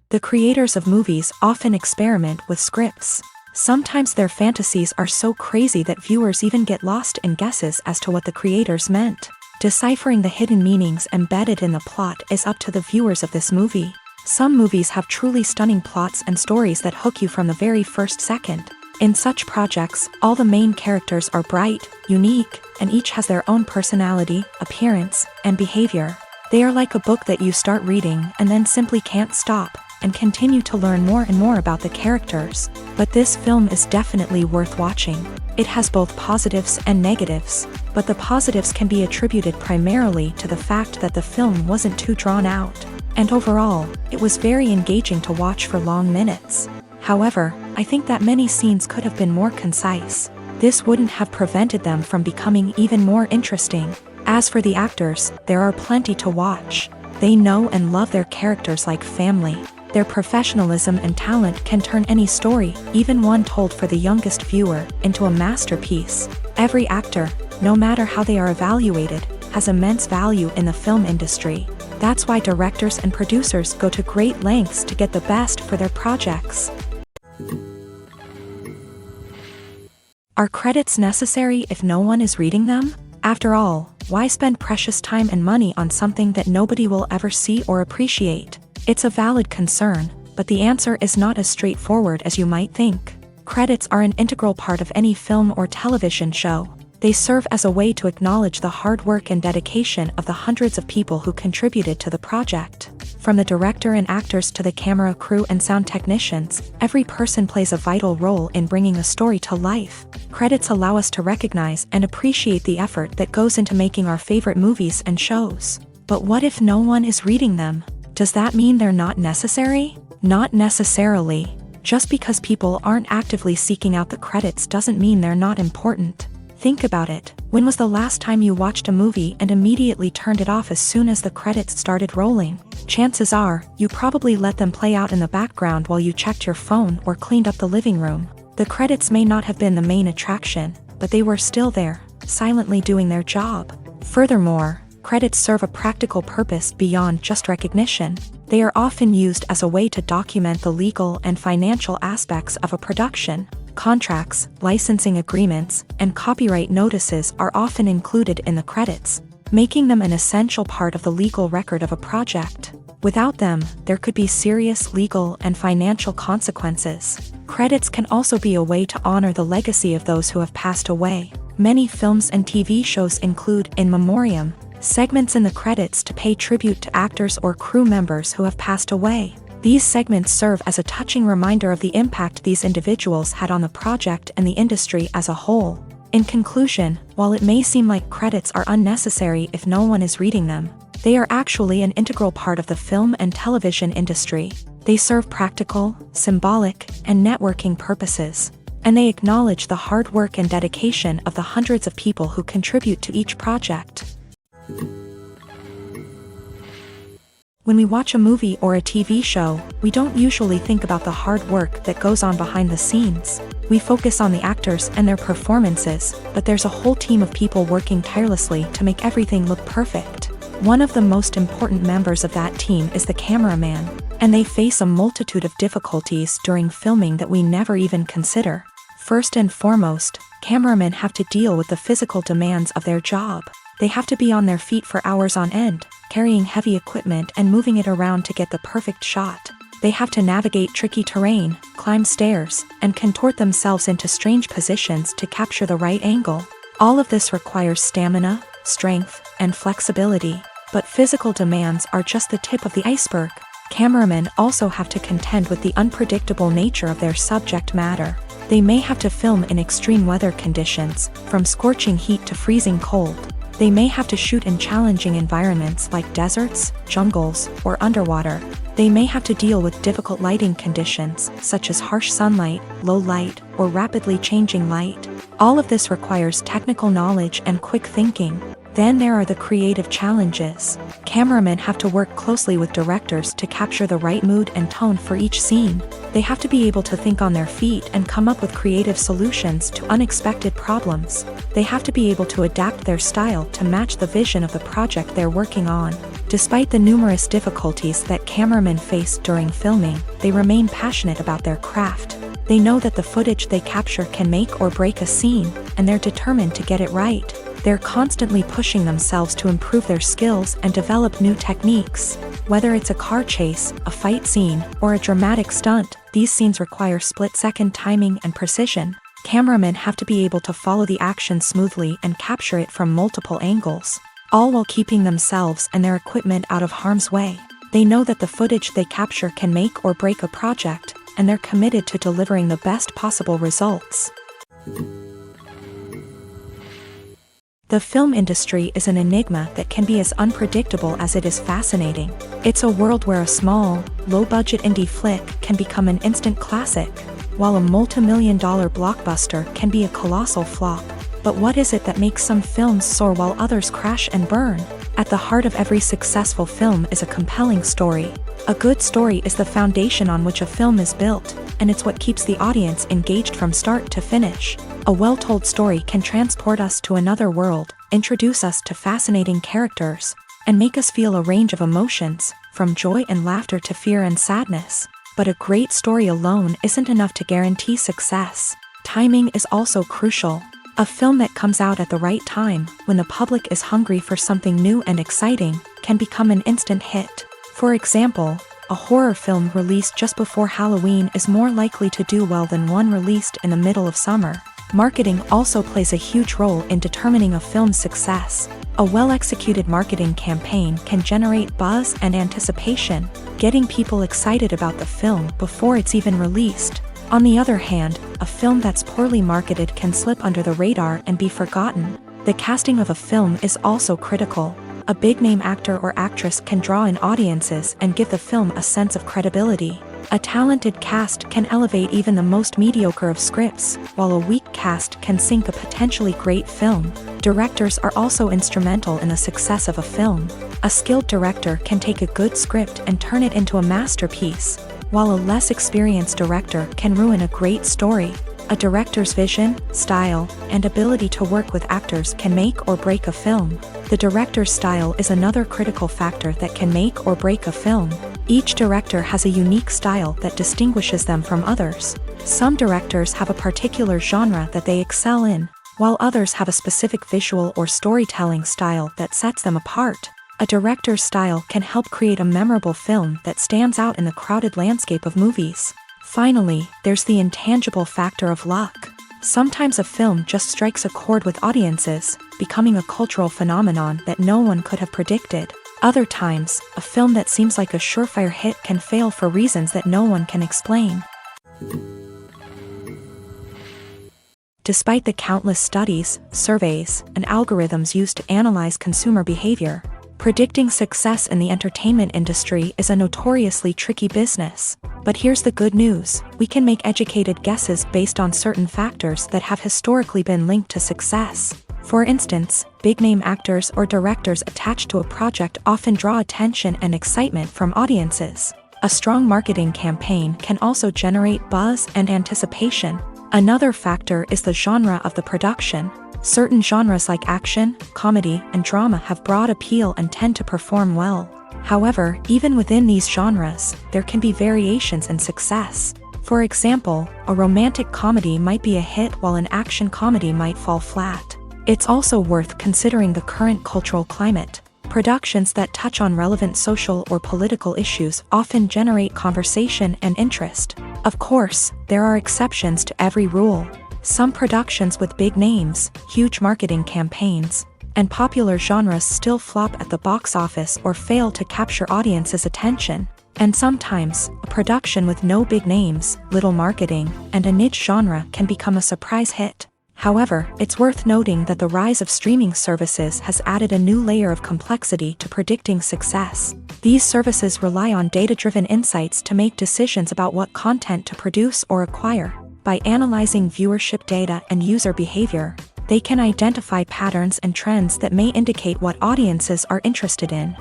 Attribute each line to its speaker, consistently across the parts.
Speaker 1: The creators of movies often experiment with scripts. Sometimes their fantasies are so crazy that viewers even get lost in guesses as to what the creators meant. Deciphering the hidden meanings embedded in the plot is up to the viewers of this movie. Some movies have truly stunning plots and stories that hook you from the very first second. In such projects, all the main characters are bright, unique, and each has their own personality, appearance, and behavior. They are like a book that you start reading and then simply can't stop, and continue to learn more and more about the characters. But this film is definitely worth watching. It has both positives and negatives, but the positives can be attributed primarily to the fact that the film wasn't too drawn out, and overall, it was very engaging to watch for long minutes. However, I think that many scenes could have been more concise. This wouldn't have prevented them from becoming even more interesting. As for the actors, there are plenty to watch. They know and love their characters like family. Their professionalism and talent can turn any story, even one told for the youngest viewer, into a masterpiece. Every actor, no matter how they are evaluated, has immense value in the film industry. That's why directors and producers go to great lengths to get the best for their projects. Are credits necessary if no one is reading them? After all, why spend precious time and money on something that nobody will ever see or appreciate? It's a valid concern, but the answer is not as straightforward as you might think. Credits are an integral part of any film or television show. They serve as a way to acknowledge the hard work and dedication of the hundreds of people who contributed to the project. From the director and actors to the camera crew and sound technicians, every person plays a vital role in bringing a story to life. Credits allow us to recognize and appreciate the effort that goes into making our favorite movies and shows. But what if no one is reading them? Does that mean they're not necessary? Not necessarily. Just because people aren't actively seeking out the credits doesn't mean they're not important. Think about it. When was the last time you watched a movie and immediately turned it off as soon as the credits started rolling? Chances are, you probably let them play out in the background while you checked your phone or cleaned up the living room. The credits may not have been the main attraction, but they were still there, silently doing their job. Furthermore, credits serve a practical purpose beyond just recognition. They are often used as a way to document the legal and financial aspects of a production. Contracts, licensing agreements, and copyright notices are often included in the credits, making them an essential part of the legal record of a project. Without them, there could be serious legal and financial consequences. Credits can also be a way to honor the legacy of those who have passed away. Many films and TV shows include in memoriam segments in the credits to pay tribute to actors or crew members who have passed away. These segments serve as a touching reminder of the impact these individuals had on the project and the industry as a whole. In conclusion, while it may seem like credits are unnecessary if no one is reading them, they are actually an integral part of the film and television industry. They serve practical, symbolic, and networking purposes, and they acknowledge the hard work and dedication of the hundreds of people who contribute to each project. When we watch a movie or a TV show, we don't usually think about the hard work that goes on behind the scenes. We focus on the actors and their performances, but there's a whole team of people working tirelessly to make everything look perfect. One of the most important members of that team is the cameraman, and they face a multitude of difficulties during filming that we never even consider. First and foremost, cameramen have to deal with the physical demands of their job. They have to be on their feet for hours on end, carrying heavy equipment and moving it around to get the perfect shot. They have to navigate tricky terrain, climb stairs, and contort themselves into strange positions to capture the right angle. All of this requires stamina, strength, and flexibility. But physical demands are just the tip of the iceberg. Cameramen also have to contend with the unpredictable nature of their subject matter. They may have to film in extreme weather conditions, from scorching heat to freezing cold. They may have to shoot in challenging environments like deserts, jungles, or underwater. They may have to deal with difficult lighting conditions, such as harsh sunlight, low light, or rapidly changing light. All of this requires technical knowledge and quick thinking. Then there are the creative challenges. Cameramen have to work closely with directors to capture the right mood and tone for each scene. They have to be able to think on their feet and come up with creative solutions to unexpected problems. They have to be able to adapt their style to match the vision of the project they're working on. Despite the numerous difficulties that cameramen face during filming, they remain passionate about their craft. They know that the footage they capture can make or break a scene, and they're determined to get it right. They're constantly pushing themselves to improve their skills and develop new techniques. Whether it's a car chase, a fight scene, or a dramatic stunt, these scenes require split-second timing and precision. Cameramen have to be able to follow the action smoothly and capture it from multiple angles, all while keeping themselves and their equipment out of harm's way. They know that the footage they capture can make or break a project, and they're committed to delivering the best possible results. The film industry is an enigma that can be as unpredictable as it is fascinating. It's a world where a small, low-budget indie flick can become an instant classic, while a multi-million-dollar blockbuster can be a colossal flop. But what is it that makes some films soar while others crash and burn? At the heart of every successful film is a compelling story. A good story is the foundation on which a film is built, and it's what keeps the audience engaged from start to finish. A well-told story can transport us to another world, introduce us to fascinating characters, and make us feel a range of emotions, from joy and laughter to fear and sadness. But a great story alone isn't enough to guarantee success. Timing is also crucial. A film that comes out at the right time, when the public is hungry for something new and exciting, can become an instant hit. For example, a horror film released just before Halloween is more likely to do well than one released in the middle of summer. Marketing also plays a huge role in determining a film's success. A well-executed marketing campaign can generate buzz and anticipation, getting people excited about the film before it's even released. On the other hand, a film that's poorly marketed can slip under the radar and be forgotten. The casting of a film is also critical. A big-name actor or actress can draw in audiences and give the film a sense of credibility. A talented cast can elevate even the most mediocre of scripts, while a weak cast can sink a potentially great film. Directors are also instrumental in the success of a film. A skilled director can take a good script and turn it into a masterpiece, while a less experienced director can ruin a great story. A director's vision, style, and ability to work with actors can make or break a film. The director's style is another critical factor that can make or break a film. Each director has a unique style that distinguishes them from others. Some directors have a particular genre that they excel in, while others have a specific visual or storytelling style that sets them apart. A director's style can help create a memorable film that stands out in the crowded landscape of movies. Finally, there's the intangible factor of luck. Sometimes a film just strikes a chord with audiences, becoming a cultural phenomenon that no one could have predicted. Other times, a film that seems like a surefire hit can fail for reasons that no one can explain. Despite the countless studies, surveys, and algorithms used to analyze consumer behavior, predicting success in the entertainment industry is a notoriously tricky business. But here's the good news: we can make educated guesses based on certain factors that have historically been linked to success. For instance, big-name actors or directors attached to a project often draw attention and excitement from audiences. A strong marketing campaign can also generate buzz and anticipation. Another factor is the genre of the production. Certain genres like action, comedy, and drama have broad appeal and tend to perform well. However, even within these genres, there can be variations in success. For example, a romantic comedy might be a hit while an action comedy might fall flat. It's also worth considering the current cultural climate. Productions that touch on relevant social or political issues often generate conversation and interest. Of course, there are exceptions to every rule. Some productions with big names, huge marketing campaigns, and popular genres still flop at the box office or fail to capture audiences' attention. And sometimes, a production with no big names, little marketing, and a niche genre can become a surprise hit. However, it's worth noting that the rise of streaming services has added a new layer of complexity to predicting success. These services rely on data-driven insights to make decisions about what content to produce or acquire. By analyzing viewership data and user behavior, they can identify patterns and trends that may indicate what audiences are interested in.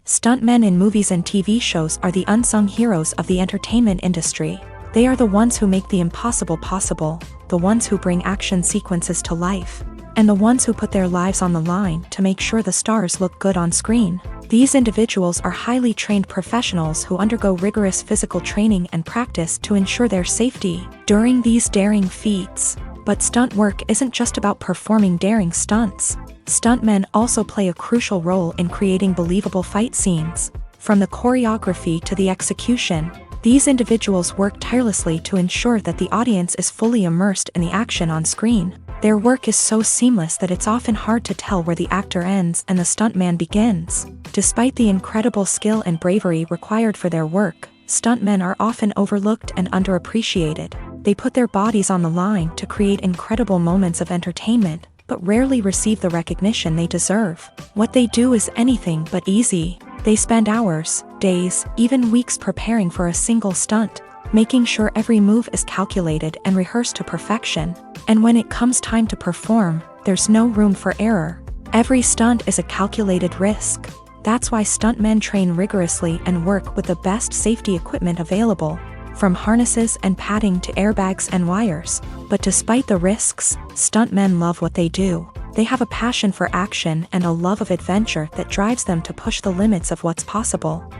Speaker 1: Stuntmen in movies and TV shows are the unsung heroes of the entertainment industry. They are the ones who make the impossible possible, the ones who bring action sequences to life, and the ones who put their lives on the line to make sure the stars look good on screen. These individuals are highly trained professionals who undergo rigorous physical training and practice to ensure their safety during these daring feats. But stunt work isn't just about performing daring stunts. Stuntmen also play a crucial role in creating believable fight scenes. From the choreography to the execution, these individuals work tirelessly to ensure that the audience is fully immersed in the action on screen. Their work is so seamless that it's often hard to tell where the actor ends and the stuntman begins. Despite the incredible skill and bravery required for their work, stuntmen are often overlooked and underappreciated. They put their bodies on the line to create incredible moments of entertainment, but rarely receive the recognition they deserve. What they do is anything but easy. They spend hours, days, even weeks preparing for a single stunt, making sure every move is calculated and rehearsed to perfection. And when it comes time to perform, there's no room for error. Every stunt is a calculated risk. That's why stuntmen train rigorously and work with the best safety equipment available, from harnesses and padding to airbags and wires. But despite the risks, stuntmen love what they do. They have a passion for action and a love of adventure that drives them to push the limits of what's possible.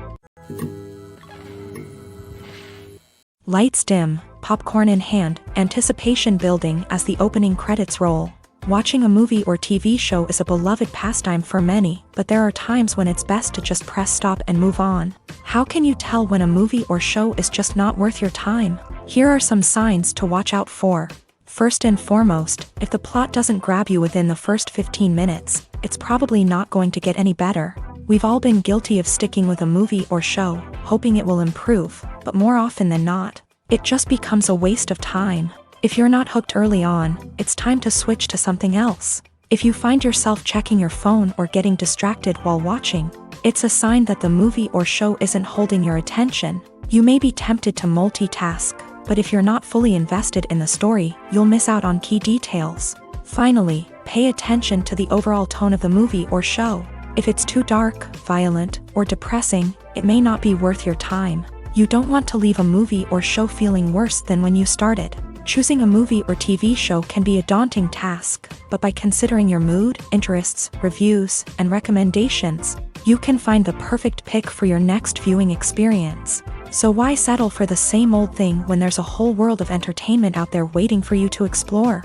Speaker 1: Lights dim, popcorn in hand, anticipation building as the opening credits roll. Watching a movie or TV show is a beloved pastime for many, but there are times when it's best to just press stop and move on. How can you tell when a movie or show is just not worth your time? Here are some signs to watch out for. First and foremost, if the plot doesn't grab you within the first 15 minutes, it's probably not going to get any better. We've all been guilty of sticking with a movie or show, hoping it will improve, but more often than not, it just becomes a waste of time. If you're not hooked early on, it's time to switch to something else. If you find yourself checking your phone or getting distracted while watching, it's a sign that the movie or show isn't holding your attention. You may be tempted to multitask, but if you're not fully invested in the story, you'll miss out on key details. Finally, pay attention to the overall tone of the movie or show. If it's too dark, violent, or depressing, it may not be worth your time. You don't want to leave a movie or show feeling worse than when you started. Choosing a movie or TV show can be a daunting task, but by considering your mood, interests, reviews, and recommendations, you can find the perfect pick for your next viewing experience. So why settle for the same old thing when there's a whole world of entertainment out there waiting for you to explore?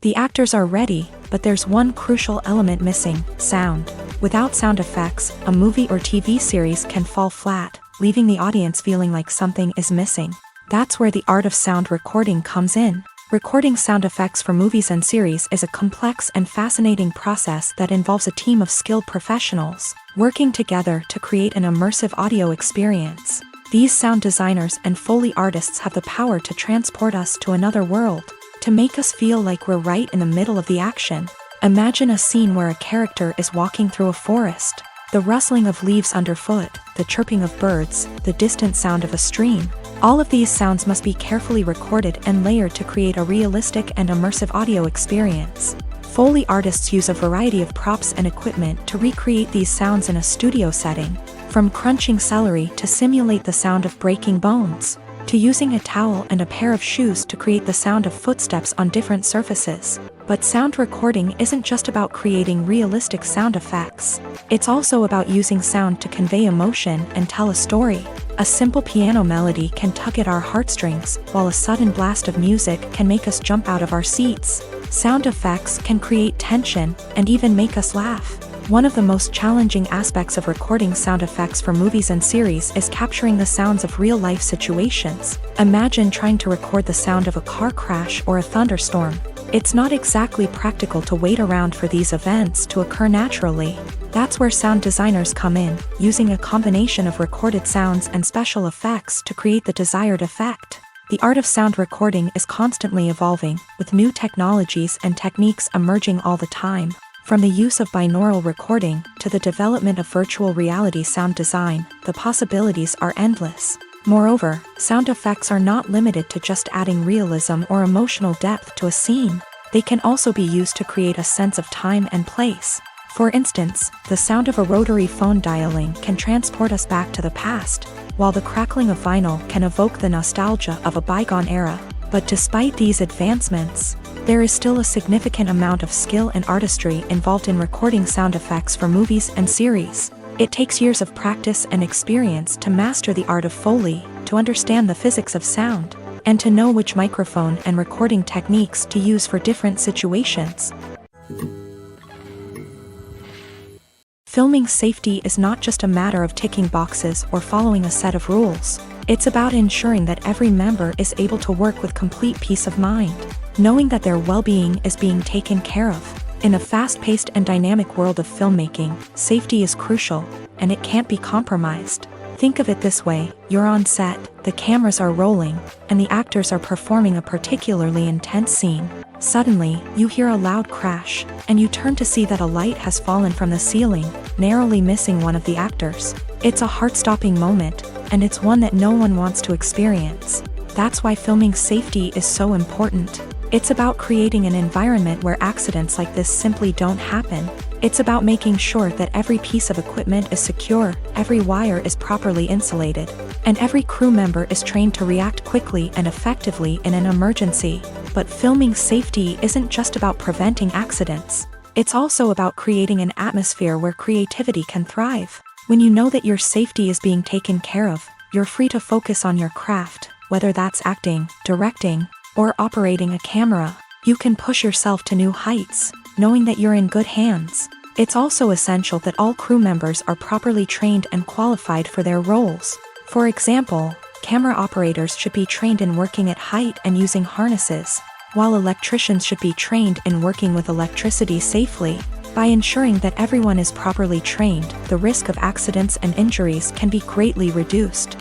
Speaker 1: The actors are ready, but there's one crucial element missing: sound. Without sound effects, a movie or TV series can fall flat, leaving the audience feeling like something is missing. That's where the art of sound recording comes in. Recording sound effects for movies and series is a complex and fascinating process that involves a team of skilled professionals working together to create an immersive audio experience. These sound designers and Foley artists have the power to transport us to another world, to make us feel like we're right in the middle of the action. Imagine a scene where a character is walking through a forest. The rustling of leaves underfoot, the chirping of birds, the distant sound of a stream. All of these sounds must be carefully recorded and layered to create a realistic and immersive audio experience. Foley artists use a variety of props and equipment to recreate these sounds in a studio setting, from crunching celery to simulate the sound of breaking bones, to using a towel and a pair of shoes to create the sound of footsteps on different surfaces. But sound recording isn't just about creating realistic sound effects. It's also about using sound to convey emotion and tell a story. A simple piano melody can tug at our heartstrings, while a sudden blast of music can make us jump out of our seats. Sound effects can create tension and even make us laugh. One of the most challenging aspects of recording sound effects for movies and series is capturing the sounds of real-life situations. Imagine trying to record the sound of a car crash or a thunderstorm. It's not exactly practical to wait around for these events to occur naturally. That's where sound designers come in, using a combination of recorded sounds and special effects to create the desired effect. The art of sound recording is constantly evolving, with new technologies and techniques emerging all the time. From the use of binaural recording to the development of virtual reality sound design, the possibilities are endless. Moreover, sound effects are not limited to just adding realism or emotional depth to a scene. They can also be used to create a sense of time and place. For instance, the sound of a rotary phone dialing can transport us back to the past, while the crackling of vinyl can evoke the nostalgia of a bygone era. But despite these advancements, there is still a significant amount of skill and artistry involved in recording sound effects for movies and series. It takes years of practice and experience to master the art of Foley, to understand the physics of sound, and to know which microphone and recording techniques to use for different situations. Filming safety is not just a matter of ticking boxes or following a set of rules. It's about ensuring that every member is able to work with complete peace of mind, knowing that their well-being is being taken care of. In a fast-paced and dynamic world of filmmaking, safety is crucial, and it can't be compromised. Think of it this way: you're on set, the cameras are rolling, and the actors are performing a particularly intense scene. Suddenly, you hear a loud crash, and you turn to see that a light has fallen from the ceiling, narrowly missing one of the actors. It's a heart-stopping moment, and it's one that no one wants to experience. That's why filming safety is so important. It's about creating an environment where accidents like this simply don't happen. It's about making sure that every piece of equipment is secure, every wire is properly insulated, and every crew member is trained to react quickly and effectively in an emergency. But filming safety isn't just about preventing accidents. It's also about creating an atmosphere where creativity can thrive. When you know that your safety is being taken care of, you're free to focus on your craft, whether that's acting, directing, or operating a camera. You can push yourself to new heights, knowing that you're in good hands. It's also essential that all crew members are properly trained and qualified for their roles. For example, camera operators should be trained in working at height and using harnesses, while electricians should be trained in working with electricity safely. By ensuring that everyone is properly trained, the risk of accidents and injuries can be greatly reduced.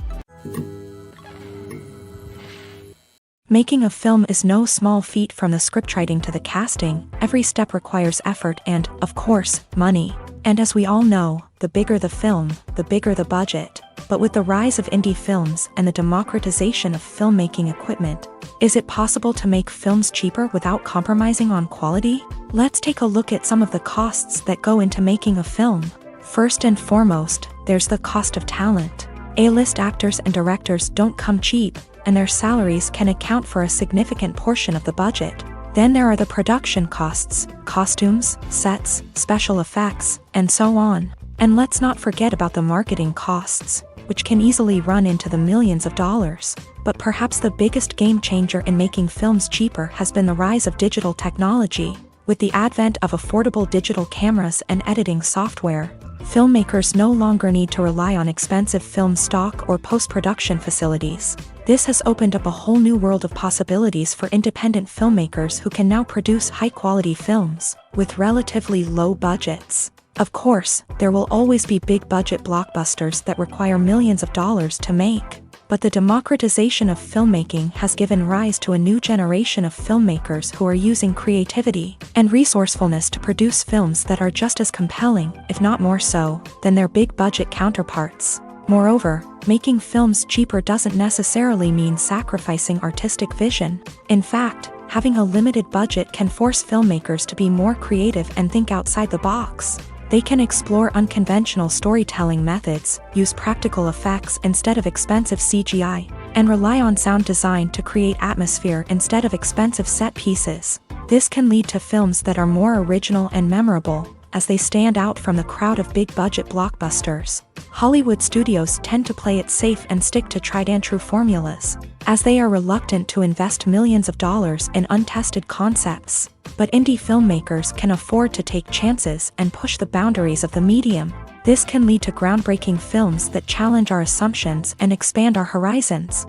Speaker 1: Making a film is no small feat. From the scriptwriting to the casting, every step requires effort and, of course, money. And as we all know, the bigger the film, the bigger the budget. But with the rise of indie films and the democratization of filmmaking equipment, is it possible to make films cheaper without compromising on quality? Let's take a look at some of the costs that go into making a film. First and foremost, there's the cost of talent. A-list actors and directors don't come cheap, and their salaries can account for a significant portion of the budget. Then there are the production costs, costumes, sets, special effects, and so on. And let's not forget about the marketing costs, which can easily run into the millions of dollars. But perhaps the biggest game changer in making films cheaper has been the rise of digital technology. With the advent of affordable digital cameras and editing software, filmmakers no longer need to rely on expensive film stock or post-production facilities. This has opened up a whole new world of possibilities for independent filmmakers who can now produce high-quality films with relatively low budgets. Of course, there will always be big-budget blockbusters that require millions of dollars to make. But the democratization of filmmaking has given rise to a new generation of filmmakers who are using creativity and resourcefulness to produce films that are just as compelling, if not more so, than their big-budget counterparts. Moreover, making films cheaper doesn't necessarily mean sacrificing artistic vision. In fact, having a limited budget can force filmmakers to be more creative and think outside the box. They can explore unconventional storytelling methods, use practical effects instead of expensive CGI, and rely on sound design to create atmosphere instead of expensive set pieces. This can lead to films that are more original and memorable, as they stand out from the crowd of big-budget blockbusters. Hollywood studios tend to play it safe and stick to tried-and-true formulas, as they are reluctant to invest millions of dollars in untested concepts. But indie filmmakers can afford to take chances and push the boundaries of the medium. This can lead to groundbreaking films that challenge our assumptions and expand our horizons.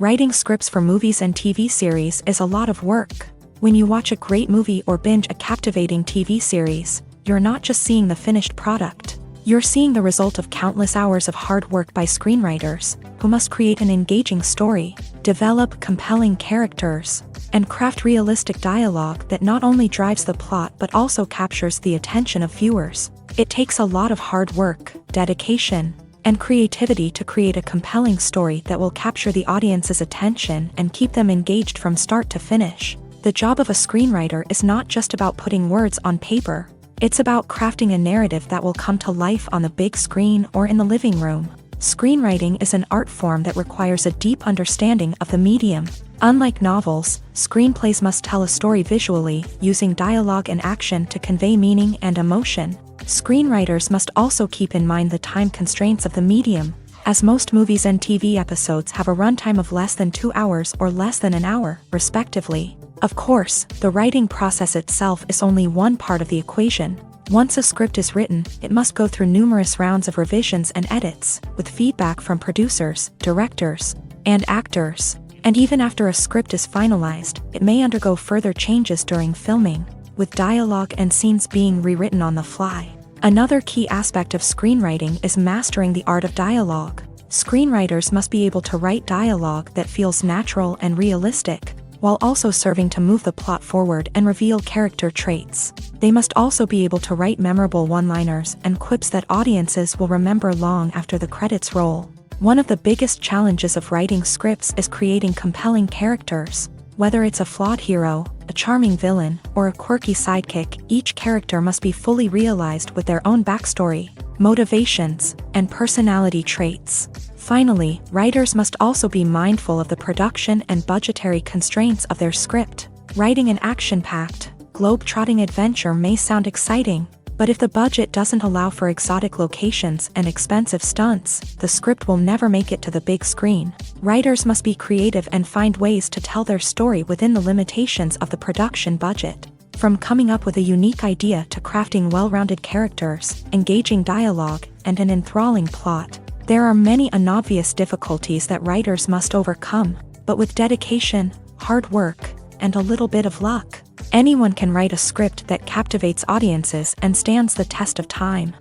Speaker 1: Writing scripts for movies and TV series is a lot of work. When you watch a great movie or binge a captivating TV series, you're not just seeing the finished product. You're seeing the result of countless hours of hard work by screenwriters, who must create an engaging story, develop compelling characters, and craft realistic dialogue that not only drives the plot but also captures the attention of viewers. It takes a lot of hard work, dedication, and creativity to create a compelling story that will capture the audience's attention and keep them engaged from start to finish. The job of a screenwriter is not just about putting words on paper. It's about crafting a narrative that will come to life on the big screen or in the living room. Screenwriting is an art form that requires a deep understanding of the medium. Unlike novels, screenplays must tell a story visually, using dialogue and action to convey meaning and emotion. Screenwriters must also keep in mind the time constraints of the medium, as most movies and TV episodes have a runtime of less than 2 hours or less than an hour, respectively. Of course, the writing process itself is only one part of the equation. Once a script is written, it must go through numerous rounds of revisions and edits, with feedback from producers, directors, and actors. And even after a script is finalized, it may undergo further changes during filming, with dialogue and scenes being rewritten on the fly. Another key aspect of screenwriting is mastering the art of dialogue. Screenwriters must be able to write dialogue that feels natural and realistic, while also serving to move the plot forward and reveal character traits. They must also be able to write memorable one-liners and quips that audiences will remember long after the credits roll. One of the biggest challenges of writing scripts is creating compelling characters. Whether it's a flawed hero, a charming villain, or a quirky sidekick, each character must be fully realized with their own backstory, motivations, and personality traits. Finally, writers must also be mindful of the production and budgetary constraints of their script. Writing an action-packed, globe-trotting adventure may sound exciting, but if the budget doesn't allow for exotic locations and expensive stunts, the script will never make it to the big screen. Writers must be creative and find ways to tell their story within the limitations of the production budget. From coming up with a unique idea to crafting well-rounded characters, engaging dialogue, and an enthralling plot, there are many unobvious difficulties that writers must overcome, but with dedication, hard work, and a little bit of luck, anyone can write a script that captivates audiences and stands the test of time.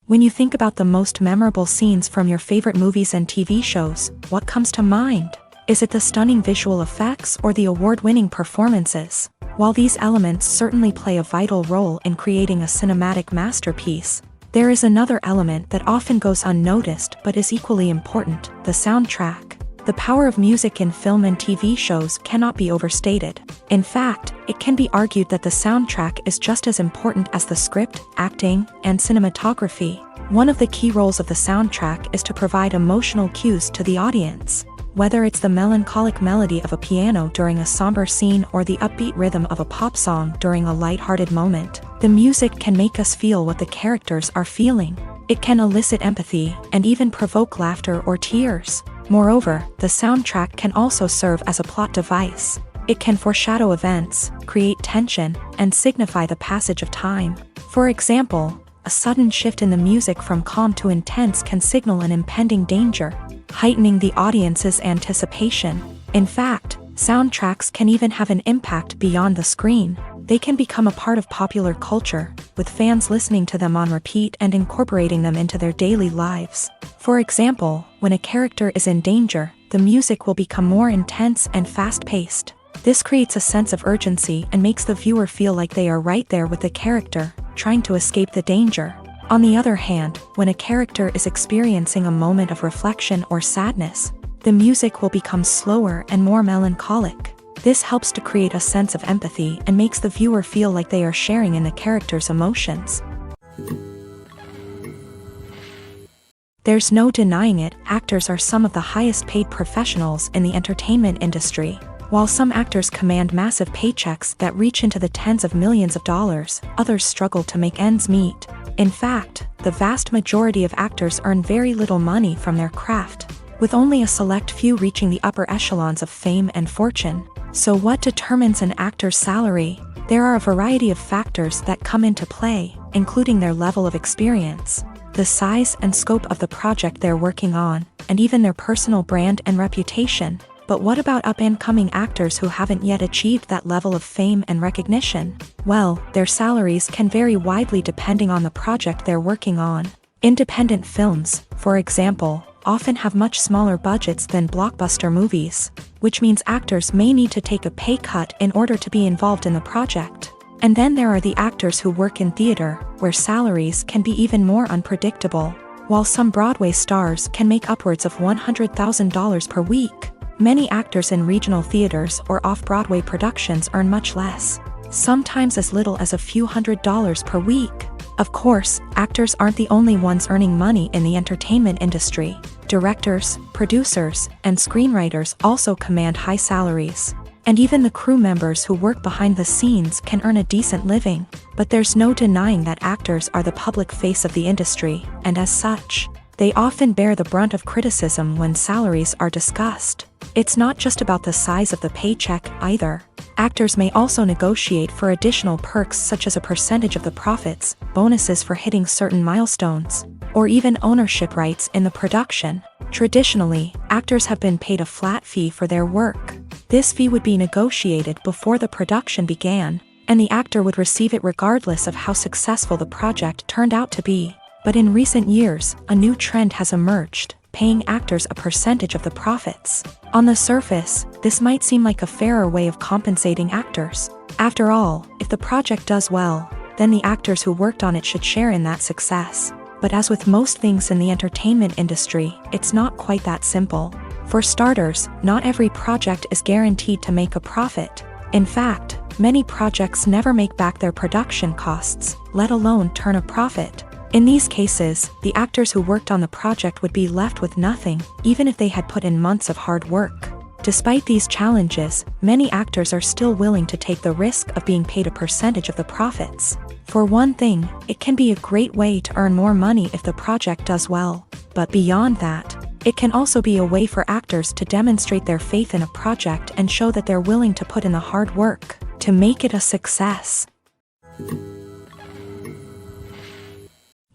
Speaker 1: When you think about the most memorable scenes from your favorite movies and TV shows, what comes to mind? Is it the stunning visual effects or the award-winning performances? While these elements certainly play a vital role in creating a cinematic masterpiece, there is another element that often goes unnoticed but is equally important: the soundtrack. The power of music in film and TV shows cannot be overstated. In fact, it can be argued that the soundtrack is just as important as the script, acting, and cinematography. One of the key roles of the soundtrack is to provide emotional cues to the audience. Whether it's the melancholic melody of a piano during a somber scene or the upbeat rhythm of a pop song during a light-hearted moment, the music can make us feel what the characters are feeling. It can elicit empathy and even provoke laughter or tears. Moreover, the soundtrack can also serve as a plot device. It can foreshadow events, create tension, and signify the passage of time. For example, a sudden shift in the music from calm to intense can signal an impending danger, heightening the audience's anticipation. In fact, soundtracks can even have an impact beyond the screen. They can become a part of popular culture, with fans listening to them on repeat and incorporating them into their daily lives. For example, when a character is in danger, the music will become more intense and fast-paced. This creates a sense of urgency and makes the viewer feel like they are right there with the character, trying to escape the danger. On the other hand, when a character is experiencing a moment of reflection or sadness, the music will become slower and more melancholic. This helps to create a sense of empathy and makes the viewer feel like they are sharing in the character's emotions. There's no denying it, actors are some of the highest-paid professionals in the entertainment industry. While some actors command massive paychecks that reach into the tens of millions of dollars, others struggle to make ends meet. In fact, the vast majority of actors earn very little money from their craft, with only a select few reaching the upper echelons of fame and fortune. So what determines an actor's salary? There are a variety of factors that come into play, including their level of experience, the size and scope of the project they're working on, and even their personal brand and reputation. But what about up-and-coming actors who haven't yet achieved that level of fame and recognition? Well, their salaries can vary widely depending on the project they're working on. Independent films, for example, often have much smaller budgets than blockbuster movies, which means actors may need to take a pay cut in order to be involved in the project. And then there are the actors who work in theater, where salaries can be even more unpredictable. While some Broadway stars can make upwards of $100,000 per week, many actors in regional theaters or off-Broadway productions earn much less, sometimes as little as a few $100s per week. Of course, actors aren't the only ones earning money in the entertainment industry. Directors, producers, and screenwriters also command high salaries. And even the crew members who work behind the scenes can earn a decent living. But there's no denying that actors are the public face of the industry, and as such, they often bear the brunt of criticism when salaries are discussed. It's not just about the size of the paycheck, either. Actors may also negotiate for additional perks such as a percentage of the profits, bonuses for hitting certain milestones, or even ownership rights in the production. Traditionally, actors have been paid a flat fee for their work. This fee would be negotiated before the production began, and the actor would receive it regardless of how successful the project turned out to be. But in recent years, a new trend has emerged, paying actors a percentage of the profits. On the surface, this might seem like a fairer way of compensating actors. After all, if the project does well, then the actors who worked on it should share in that success. But as with most things in the entertainment industry, it's not quite that simple. For starters, not every project is guaranteed to make a profit. In fact, many projects never make back their production costs, let alone turn a profit. In these cases, the actors who worked on the project would be left with nothing, even if they had put in months of hard work. Despite these challenges, many actors are still willing to take the risk of being paid a percentage of the profits. For one thing, it can be a great way to earn more money if the project does well. But beyond that, it can also be a way for actors to demonstrate their faith in a project and show that they're willing to put in the hard work to make it a success.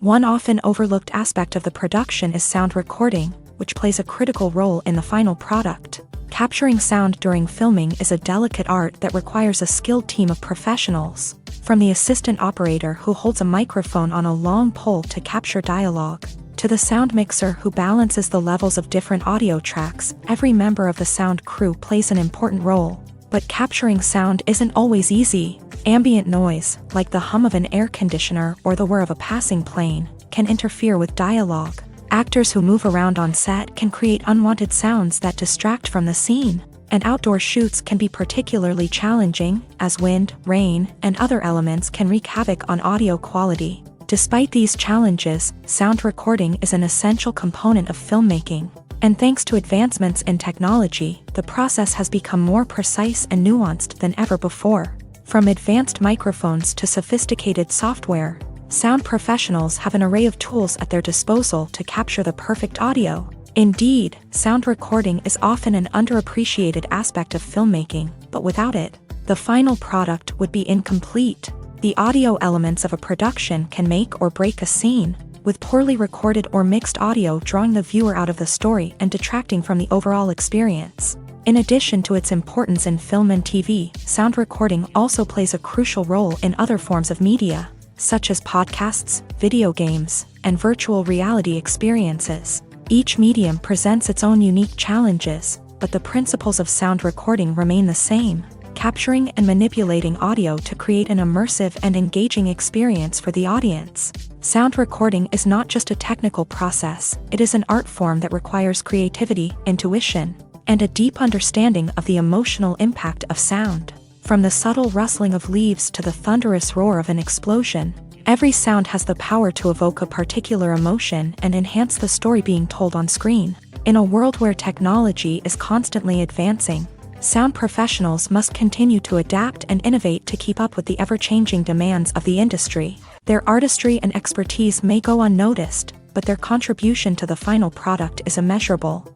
Speaker 1: One often overlooked aspect of the production is sound recording, which plays a critical role in the final product. Capturing sound during filming is a delicate art that requires a skilled team of professionals. From the assistant operator who holds a microphone on a long pole to capture dialogue, to the sound mixer who balances the levels of different audio tracks, every member of the sound crew plays an important role. But capturing sound isn't always easy. Ambient noise, like the hum of an air conditioner or the whir of a passing plane, can interfere with dialogue. Actors who move around on set can create unwanted sounds that distract from the scene. And outdoor shoots can be particularly challenging, as wind, rain, and other elements can wreak havoc on audio quality. Despite these challenges, sound recording is an essential component of filmmaking. And thanks to advancements in technology, the process has become more precise and nuanced than ever before. From advanced microphones to sophisticated software, sound professionals have an array of tools at their disposal to capture the perfect audio. Indeed, sound recording is often an underappreciated aspect of filmmaking, but without it, the final product would be incomplete. The audio elements of a production can make or break a scene, with poorly recorded or mixed audio drawing the viewer out of the story and detracting from the overall experience. In addition to its importance in film and TV, sound recording also plays a crucial role in other forms of media, such as podcasts, video games, and virtual reality experiences. Each medium presents its own unique challenges, but the principles of sound recording remain the same, capturing and manipulating audio to create an immersive and engaging experience for the audience. Sound recording is not just a technical process, it is an art form that requires creativity, intuition, and a deep understanding of the emotional impact of sound. From the subtle rustling of leaves to the thunderous roar of an explosion, every sound has the power to evoke a particular emotion and enhance the story being told on screen. In a world where technology is constantly advancing, sound professionals must continue to adapt and innovate to keep up with the ever-changing demands of the industry. Their artistry and expertise may go unnoticed, but their contribution to the final product is immeasurable.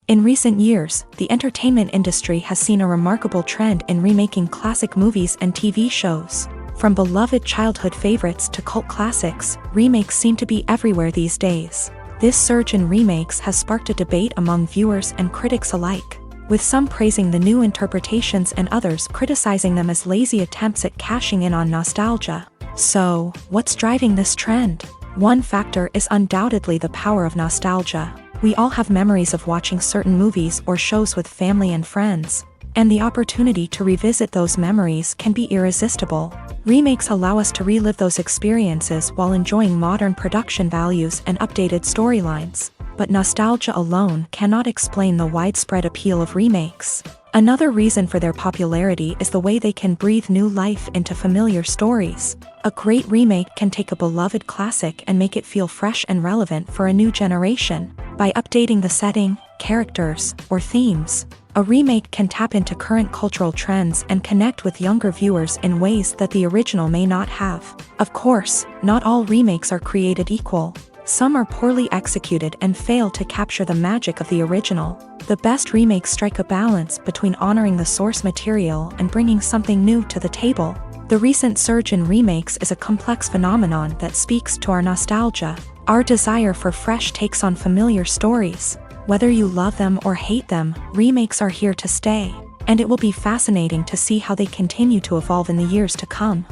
Speaker 1: In recent years, the entertainment industry has seen a remarkable trend in remaking classic movies and TV shows. From beloved childhood favorites to cult classics, remakes seem to be everywhere these days. This surge in remakes has sparked a debate among viewers and critics alike, with some praising the new interpretations and others criticizing them as lazy attempts at cashing in on nostalgia. So, what's driving this trend? One factor is undoubtedly the power of nostalgia. We all have memories of watching certain movies or shows with family and friends, and the opportunity to revisit those memories can be irresistible. Remakes allow us to relive those experiences while enjoying modern production values and updated storylines. But nostalgia alone cannot explain the widespread appeal of remakes. Another reason for their popularity is the way they can breathe new life into familiar stories. A great remake can take a beloved classic and make it feel fresh and relevant for a new generation. By updating the setting, characters, or themes, a remake can tap into current cultural trends and connect with younger viewers in ways that the original may not have. Of course, not all remakes are created equal. Some are poorly executed and fail to capture the magic of the original. The best remakes strike a balance between honoring the source material and bringing something new to the table. The recent surge in remakes is a complex phenomenon that speaks to our nostalgia, our desire for fresh takes on familiar stories. Whether you love them or hate them, remakes are here to stay, and it will be fascinating to see how they continue to evolve in the years to come.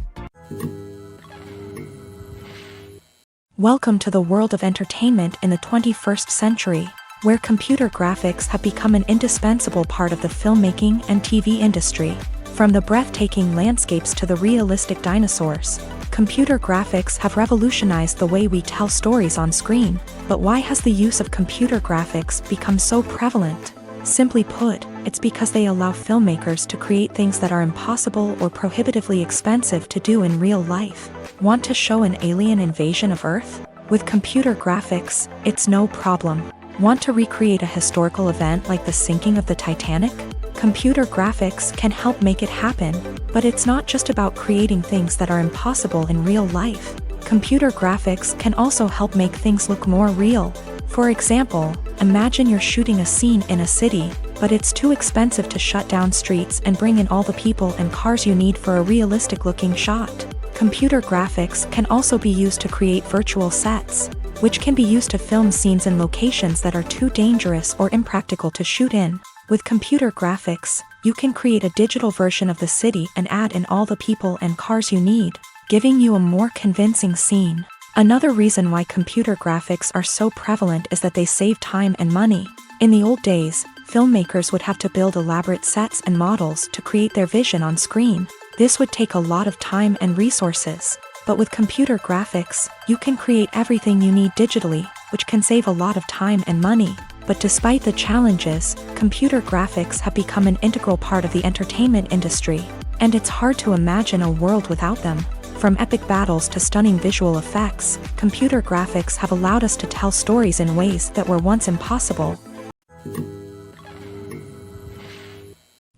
Speaker 1: Welcome to the world of entertainment in the 21st century, where computer graphics have become an indispensable part of the filmmaking and TV industry. From the breathtaking landscapes to the realistic dinosaurs, computer graphics have revolutionized the way we tell stories on screen. But why has the use of computer graphics become so prevalent? Simply put, it's because they allow filmmakers to create things that are impossible or prohibitively expensive to do in real life. Want to show an alien invasion of Earth? With computer graphics, it's no problem. Want to recreate a historical event like the sinking of the Titanic? Computer graphics can help make it happen, but it's not just about creating things that are impossible in real life. Computer graphics can also help make things look more real. For example, imagine you're shooting a scene in a city, but it's too expensive to shut down streets and bring in all the people and cars you need for a realistic-looking shot. Computer graphics can also be used to create virtual sets, which can be used to film scenes in locations that are too dangerous or impractical to shoot in. With computer graphics, you can create a digital version of the city and add in all the people and cars you need, giving you a more convincing scene. Another reason why computer graphics are so prevalent is that they save time and money. In the old days, filmmakers would have to build elaborate sets and models to create their vision on screen. This would take a lot of time and resources. But with computer graphics, you can create everything you need digitally, which can save a lot of time and money. But despite the challenges, computer graphics have become an integral part of the entertainment industry, and it's hard to imagine a world without them. From epic battles to stunning visual effects, computer graphics have allowed us to tell stories in ways that were once impossible.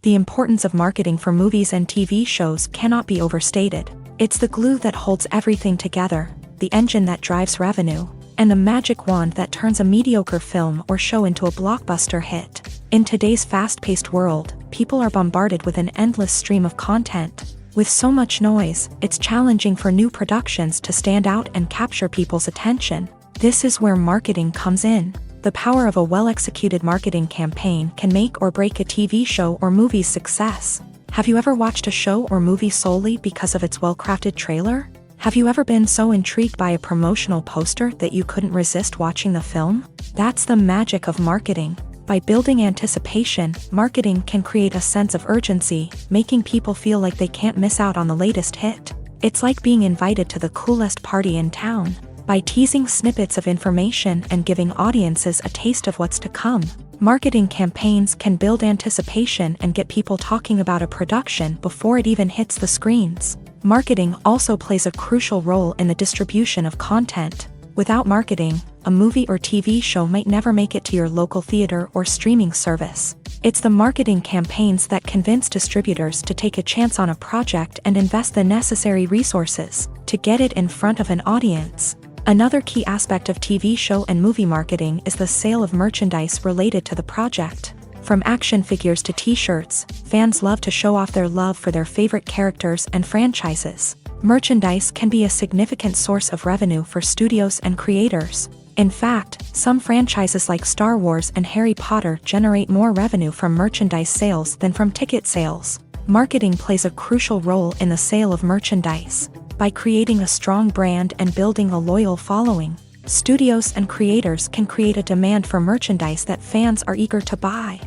Speaker 1: The importance of marketing for movies and TV shows cannot be overstated. It's the glue that holds everything together, the engine that drives revenue, and the magic wand that turns a mediocre film or show into a blockbuster hit. In today's fast-paced world, people are bombarded with an endless stream of content. With so much noise, it's challenging for new productions to stand out and capture people's attention. This is where marketing comes in. The power of a well-executed marketing campaign can make or break a TV show or movie's success. Have you ever watched a show or movie solely because of its well-crafted trailer? Have you ever been so intrigued by a promotional poster that you couldn't resist watching the film? That's the magic of marketing. By building anticipation, marketing can create a sense of urgency, making people feel like they can't miss out on the latest hit. It's like being invited to the coolest party in town. By teasing snippets of information and giving audiences a taste of what's to come, marketing campaigns can build anticipation and get people talking about a production before it even hits the screens. Marketing also plays a crucial role in the distribution of content. Without marketing, a movie or TV show might never make it to your local theater or streaming service. It's the marketing campaigns that convince distributors to take a chance on a project and invest the necessary resources to get it in front of an audience. Another key aspect of TV show and movie marketing is the sale of merchandise related to the project. From action figures to t-shirts, fans love to show off their love for their favorite characters and franchises. Merchandise can be a significant source of revenue for studios and creators. In fact, some franchises like Star Wars and Harry Potter generate more revenue from merchandise sales than from ticket sales. Marketing plays a crucial role in the sale of merchandise. By creating a strong brand and building a loyal following, studios and creators can create a demand for merchandise that fans are eager to buy.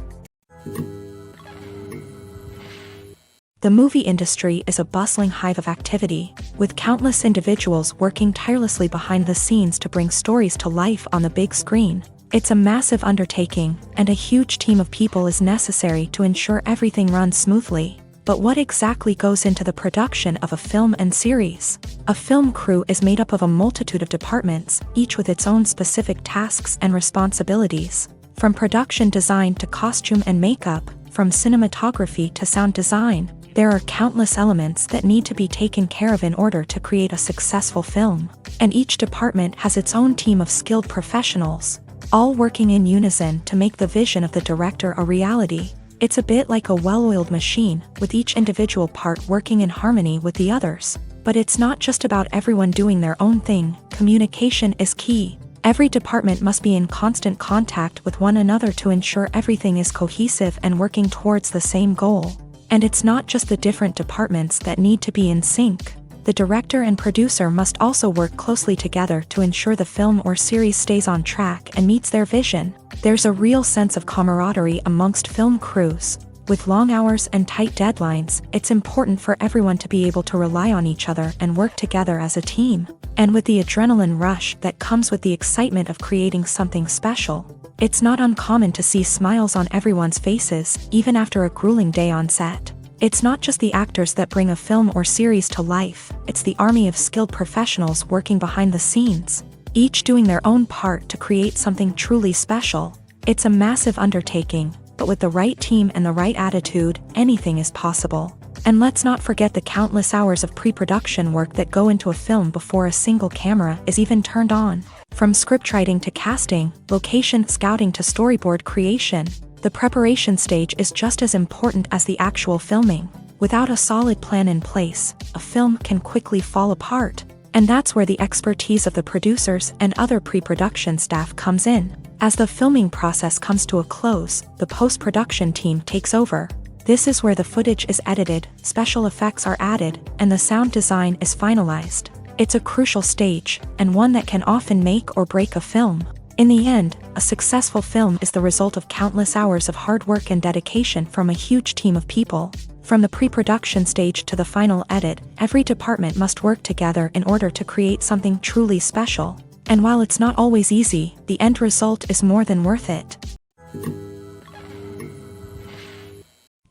Speaker 1: The movie industry is a bustling hive of activity, with countless individuals working tirelessly behind the scenes to bring stories to life on the big screen. It's a massive undertaking, and a huge team of people is necessary to ensure everything runs smoothly. But what exactly goes into the production of a film and series? A film crew is made up of a multitude of departments, each with its own specific tasks and responsibilities. From production design to costume and makeup, from cinematography to sound design, there are countless elements that need to be taken care of in order to create a successful film. And each department has its own team of skilled professionals, all working in unison to make the vision of the director a reality. It's a bit like a well-oiled machine, with each individual part working in harmony with the others. But it's not just about everyone doing their own thing. Communication is key. Every department must be in constant contact with one another to ensure everything is cohesive and working towards the same goal. And it's not just the different departments that need to be in sync. The director and producer must also work closely together to ensure the film or series stays on track and meets their vision. There's a real sense of camaraderie amongst film crews. With long hours and tight deadlines, it's important for everyone to be able to rely on each other and work together as a team. And with the adrenaline rush that comes with the excitement of creating something special, it's not uncommon to see smiles on everyone's faces, even after a grueling day on set. It's not just the actors that bring a film or series to life, it's the army of skilled professionals working behind the scenes, each doing their own part to create something truly special. It's a massive undertaking, but with the right team and the right attitude, anything is possible. And let's not forget the countless hours of pre-production work that go into a film before a single camera is even turned on. From scriptwriting to casting, location scouting to storyboard creation, the preparation stage is just as important as the actual filming. Without a solid plan in place, a film can quickly fall apart. And that's where the expertise of the producers and other pre-production staff comes in. As the filming process comes to a close, the post-production team takes over. This is where the footage is edited, special effects are added, and the sound design is finalized. It's a crucial stage, and one that can often make or break a film. In the end, a successful film is the result of countless hours of hard work and dedication from a huge team of people. From the pre-production stage to the final edit, every department must work together in order to create something truly special. And while it's not always easy, the end result is more than worth it.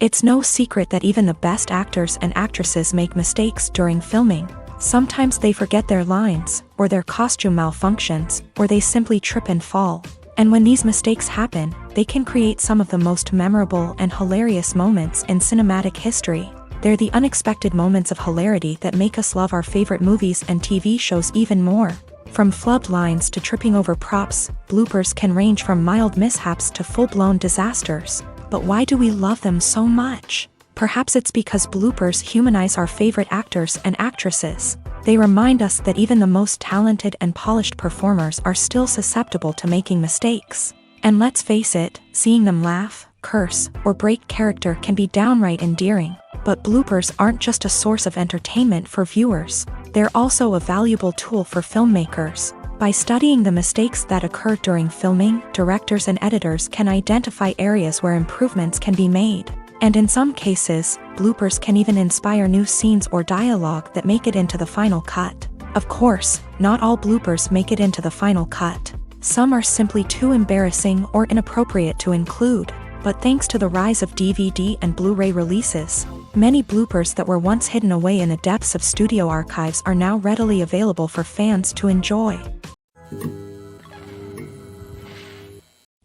Speaker 1: It's no secret that even the best actors and actresses make mistakes during filming. Sometimes they forget their lines, or their costume malfunctions, or they simply trip and fall. And when these mistakes happen, they can create some of the most memorable and hilarious moments in cinematic history. They're the unexpected moments of hilarity that make us love our favorite movies and TV shows even more. From flubbed lines to tripping over props, bloopers can range from mild mishaps to full-blown disasters. But why do we love them so much? Perhaps it's because bloopers humanize our favorite actors and actresses. They remind us that even the most talented and polished performers are still susceptible to making mistakes. And let's face it, seeing them laugh, curse, or break character can be downright endearing. But bloopers aren't just a source of entertainment for viewers. They're also a valuable tool for filmmakers. By studying the mistakes that occur during filming, directors and editors can identify areas where improvements can be made. And in some cases, bloopers can even inspire new scenes or dialogue that make it into the final cut. Of course, not all bloopers make it into the final cut. Some are simply too embarrassing or inappropriate to include. But thanks to the rise of DVD and Blu-ray releases, many bloopers that were once hidden away in the depths of studio archives are now readily available for fans to enjoy.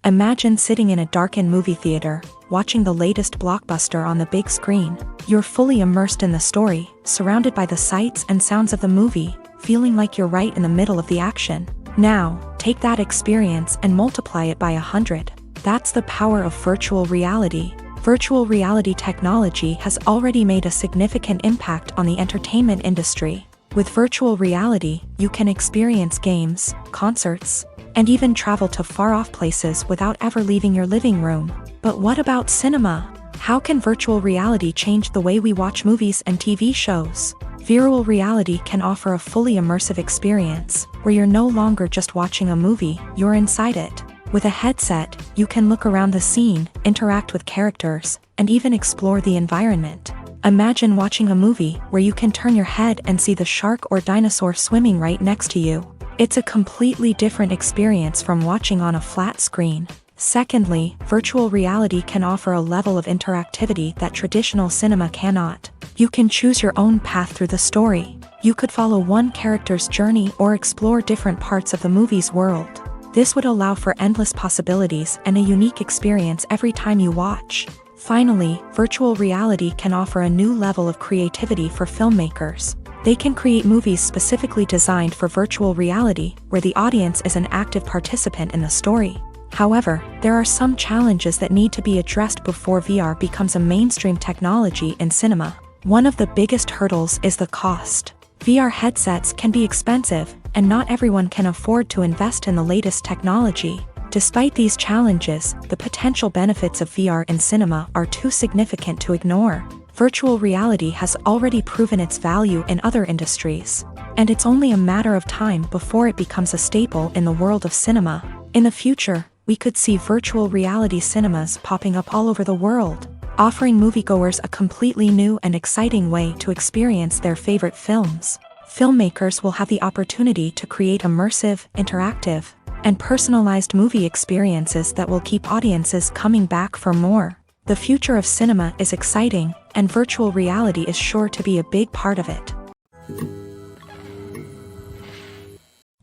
Speaker 1: Imagine sitting in a darkened movie theater, watching the latest blockbuster on the big screen. You're fully immersed in the story, surrounded by the sights and sounds of the movie, feeling like you're right in the middle of the action. Now, take that experience and multiply it by 100. That's the power of virtual reality. Virtual reality technology has already made a significant impact on the entertainment industry. With virtual reality, you can experience games, concerts, and even travel to far-off places without ever leaving your living room. But what about cinema? How can virtual reality change the way we watch movies and TV shows? Virtual reality can offer a fully immersive experience, where you're no longer just watching a movie, you're inside it. With a headset, you can look around the scene, interact with characters, and even explore the environment. Imagine watching a movie where you can turn your head and see the shark or dinosaur swimming right next to you. It's a completely different experience from watching on a flat screen. Secondly, virtual reality can offer a level of interactivity that traditional cinema cannot. You can choose your own path through the story. You could follow one character's journey or explore different parts of the movie's world. This would allow for endless possibilities and a unique experience every time you watch. Finally, virtual reality can offer a new level of creativity for filmmakers. They can create movies specifically designed for virtual reality, where the audience is an active participant in the story. However, there are some challenges that need to be addressed before VR becomes a mainstream technology in cinema. One of the biggest hurdles is the cost. VR headsets can be expensive, and not everyone can afford to invest in the latest technology. Despite these challenges, the potential benefits of VR in cinema are too significant to ignore. Virtual reality has already proven its value in other industries, and it's only a matter of time before it becomes a staple in the world of cinema. In the future, we could see virtual reality cinemas popping up all over the world, offering moviegoers a completely new and exciting way to experience their favorite films. Filmmakers will have the opportunity to create immersive, interactive, and personalized movie experiences that will keep audiences coming back for more. The future of cinema is exciting, and virtual reality is sure to be a big part of it.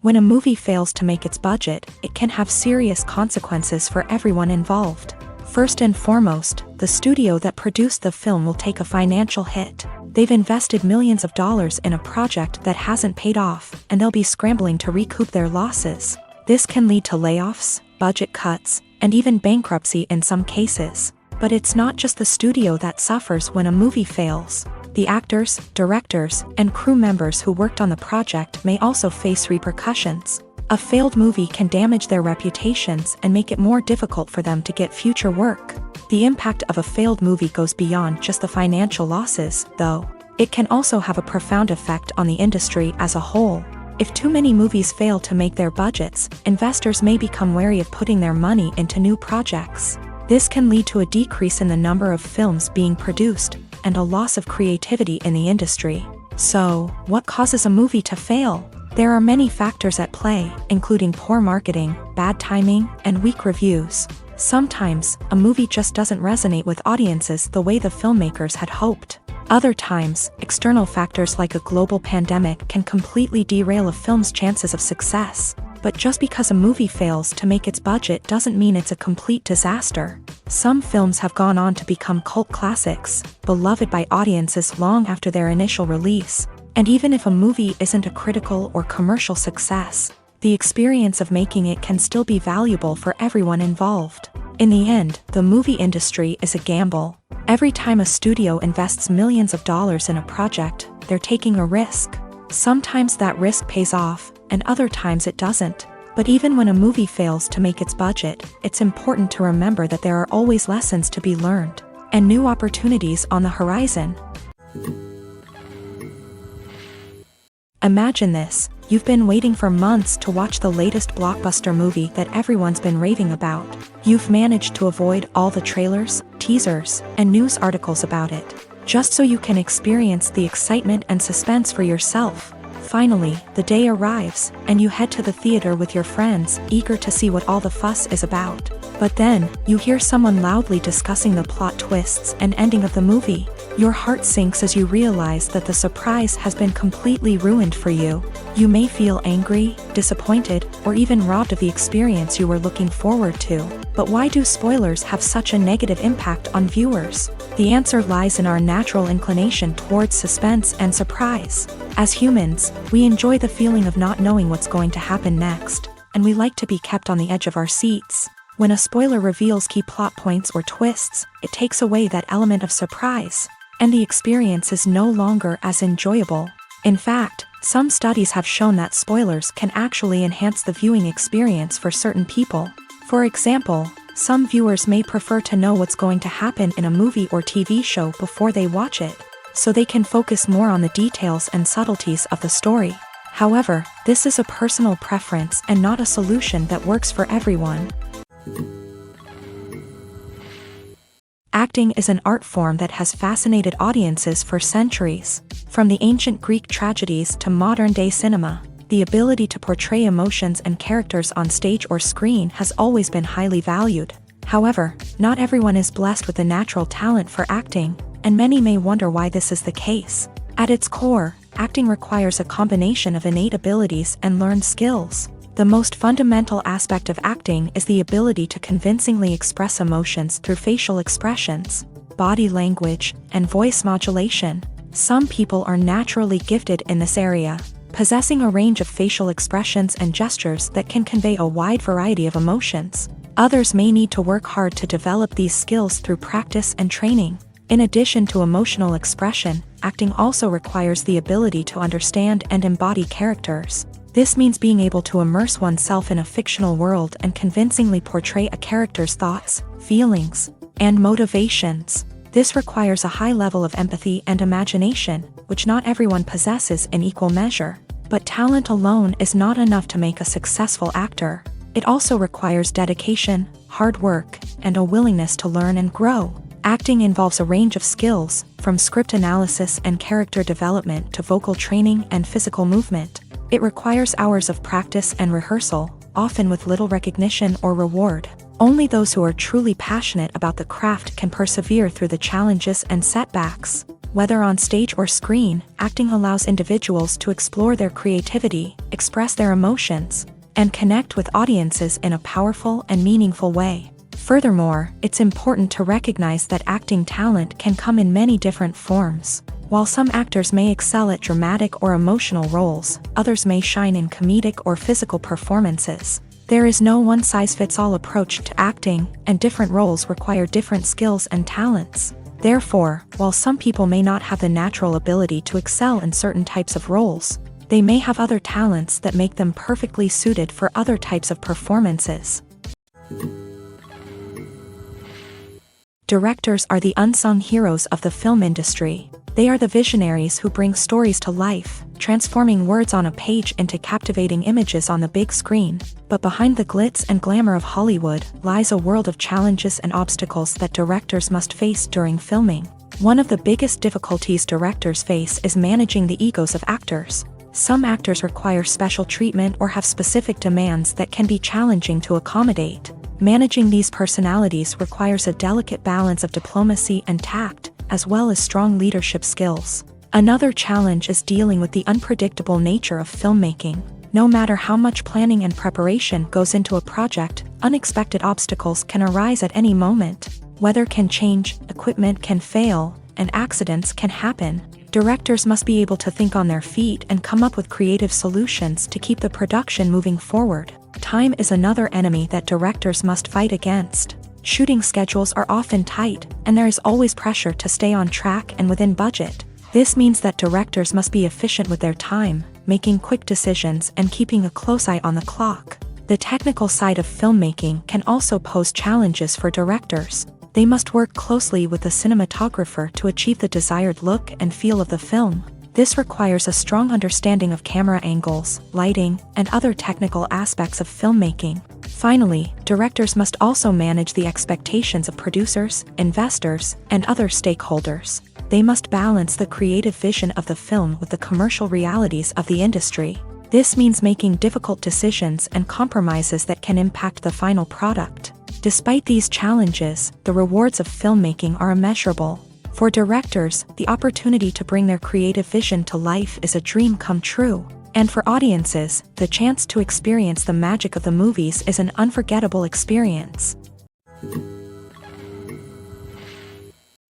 Speaker 1: When a movie fails to make its budget, it can have serious consequences for everyone involved. First and foremost, the studio that produced the film will take a financial hit. They've invested millions of dollars in a project that hasn't paid off, and they'll be scrambling to recoup their losses. This can lead to layoffs, budget cuts, and even bankruptcy in some cases. But it's not just the studio that suffers when a movie fails. The actors, directors, and crew members who worked on the project may also face repercussions. A failed movie can damage their reputations and make it more difficult for them to get future work. The impact of a failed movie goes beyond just the financial losses, though. It can also have a profound effect on the industry as a whole. If too many movies fail to make their budgets, investors may become wary of putting their money into new projects. This can lead to a decrease in the number of films being produced, and a loss of creativity in the industry. So, what causes a movie to fail? There are many factors at play, including poor marketing, bad timing, and weak reviews. Sometimes, a movie just doesn't resonate with audiences the way the filmmakers had hoped. Other times, external factors like a global pandemic can completely derail a film's chances of success. But just because a movie fails to make its budget doesn't mean it's a complete disaster. Some films have gone on to become cult classics, beloved by audiences long after their initial release. And even if a movie isn't a critical or commercial success, the experience of making it can still be valuable for everyone involved. In the end, the movie industry is a gamble. Every time a studio invests millions of dollars in a project, they're taking a risk. Sometimes that risk pays off, and other times it doesn't. But even when a movie fails to make its budget, it's important to remember that there are always lessons to be learned, and new opportunities on the horizon. Imagine this: you've been waiting for months to watch the latest blockbuster movie that everyone's been raving about. You've managed to avoid all the trailers, teasers, and news articles about it, just so you can experience the excitement and suspense for yourself. Finally, the day arrives, and you head to the theater with your friends, eager to see what all the fuss is about. But then, you hear someone loudly discussing the plot twists and ending of the movie. Your heart sinks as you realize that the surprise has been completely ruined for you. You may feel angry, disappointed, or even robbed of the experience you were looking forward to. But why do spoilers have such a negative impact on viewers? The answer lies in our natural inclination towards suspense and surprise. As humans, we enjoy the feeling of not knowing what's going to happen next, and we like to be kept on the edge of our seats. When a spoiler reveals key plot points or twists, it takes away that element of surprise, and the experience is no longer as enjoyable. In fact, some studies have shown that spoilers can actually enhance the viewing experience for certain people. For example, some viewers may prefer to know what's going to happen in a movie or TV show before they watch it, so they can focus more on the details and subtleties of the story. However, this is a personal preference and not a solution that works for everyone. Acting is an art form that has fascinated audiences for centuries. From the ancient Greek tragedies to modern-day cinema, the ability to portray emotions and characters on stage or screen has always been highly valued. However, not everyone is blessed with the natural talent for acting, and many may wonder why this is the case. At its core, acting requires a combination of innate abilities and learned skills. The most fundamental aspect of acting is the ability to convincingly express emotions through facial expressions, body language, and voice modulation. Some people are naturally gifted in this area, possessing a range of facial expressions and gestures that can convey a wide variety of emotions. Others may need to work hard to develop these skills through practice and training. In addition to emotional expression, acting also requires the ability to understand and embody characters. This means being able to immerse oneself in a fictional world and convincingly portray a character's thoughts, feelings, and motivations. This requires a high level of empathy and imagination, which not everyone possesses in equal measure. But talent alone is not enough to make a successful actor. It also requires dedication, hard work, and a willingness to learn and grow. Acting involves a range of skills, from script analysis and character development to vocal training and physical movement. It requires hours of practice and rehearsal, often with little recognition or reward. Only those who are truly passionate about the craft can persevere through the challenges and setbacks. Whether on stage or screen, acting allows individuals to explore their creativity, express their emotions, and connect with audiences in a powerful and meaningful way. Furthermore, it's important to recognize that acting talent can come in many different forms. While some actors may excel at dramatic or emotional roles, others may shine in comedic or physical performances. There is no one-size-fits-all approach to acting, and different roles require different skills and talents. Therefore, while some people may not have the natural ability to excel in certain types of roles, they may have other talents that make them perfectly suited for other types of performances. Directors are the unsung heroes of the film industry. They are the visionaries who bring stories to life, transforming words on a page into captivating images on the big screen. But behind the glitz and glamour of Hollywood lies a world of challenges and obstacles that directors must face during filming. One of the biggest difficulties directors face is managing the egos of actors. Some actors require special treatment or have specific demands that can be challenging to accommodate. Managing these personalities requires a delicate balance of diplomacy and tact, as well as strong leadership skills. Another challenge is dealing with the unpredictable nature of filmmaking. No matter how much planning and preparation goes into a project, unexpected obstacles can arise at any moment. Weather can change, equipment can fail, and accidents can happen. Directors must be able to think on their feet and come up with creative solutions to keep the production moving forward. Time is another enemy that directors must fight against. Shooting schedules are often tight, and there is always pressure to stay on track and within budget. This means that directors must be efficient with their time, making quick decisions and keeping a close eye on the clock. The technical side of filmmaking can also pose challenges for directors. They must work closely with the cinematographer to achieve the desired look and feel of the film. This requires a strong understanding of camera angles, lighting, and other technical aspects of filmmaking. Finally, directors must also manage the expectations of producers, investors, and other stakeholders. They must balance the creative vision of the film with the commercial realities of the industry. This means making difficult decisions and compromises that can impact the final product. Despite these challenges, the rewards of filmmaking are immeasurable. For directors, the opportunity to bring their creative vision to life is a dream come true. And for audiences, the chance to experience the magic of the movies is an unforgettable experience.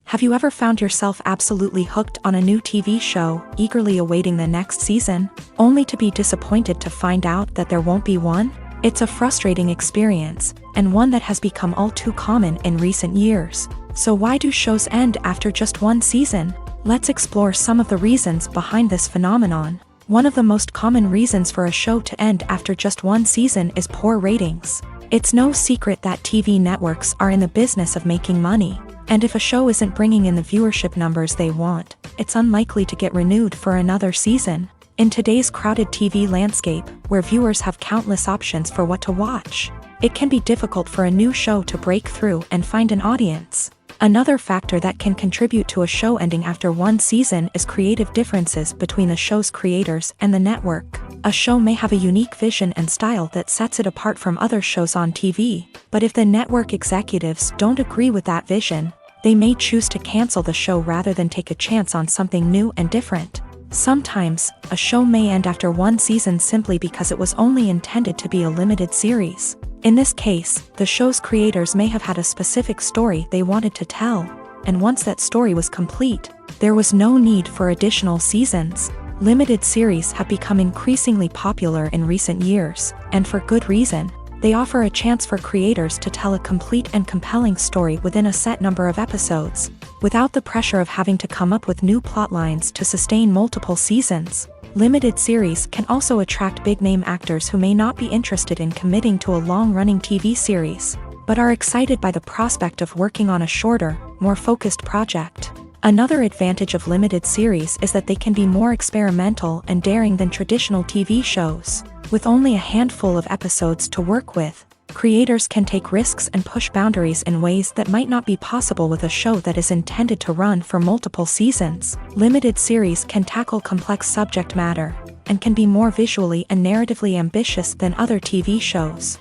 Speaker 1: Have you ever found yourself absolutely hooked on a new TV show, eagerly awaiting the next season, only to be disappointed to find out that there won't be one? It's a frustrating experience, and one that has become all too common in recent years. So why do shows end after just one season? Let's explore some of the reasons behind this phenomenon. One of the most common reasons for a show to end after just one season is poor ratings. It's no secret that TV networks are in the business of making money, and if a show isn't bringing in the viewership numbers they want, it's unlikely to get renewed for another season. In today's crowded TV landscape, where viewers have countless options for what to watch, it can be difficult for a new show to break through and find an audience. Another factor that can contribute to a show ending after one season is creative differences between the show's creators and the network. A show may have a unique vision and style that sets it apart from other shows on TV, but if the network executives don't agree with that vision, they may choose to cancel the show rather than take a chance on something new and different. Sometimes, a show may end after one season simply because it was only intended to be a limited series. In this case, the show's creators may have had a specific story they wanted to tell, and once that story was complete, there was no need for additional seasons. Limited series have become increasingly popular in recent years, and for good reason. They offer a chance for creators to tell a complete and compelling story within a set number of episodes, without the pressure of having to come up with new plotlines to sustain multiple seasons. Limited series can also attract big-name actors who may not be interested in committing to a long-running TV series, but are excited by the prospect of working on a shorter, more focused project. Another advantage of limited series is that they can be more experimental and daring than traditional TV shows. With only a handful of episodes to work with, creators can take risks and push boundaries in ways that might not be possible with a show that is intended to run for multiple seasons. Limited series can tackle complex subject matter, and can be more visually and narratively ambitious than other TV shows.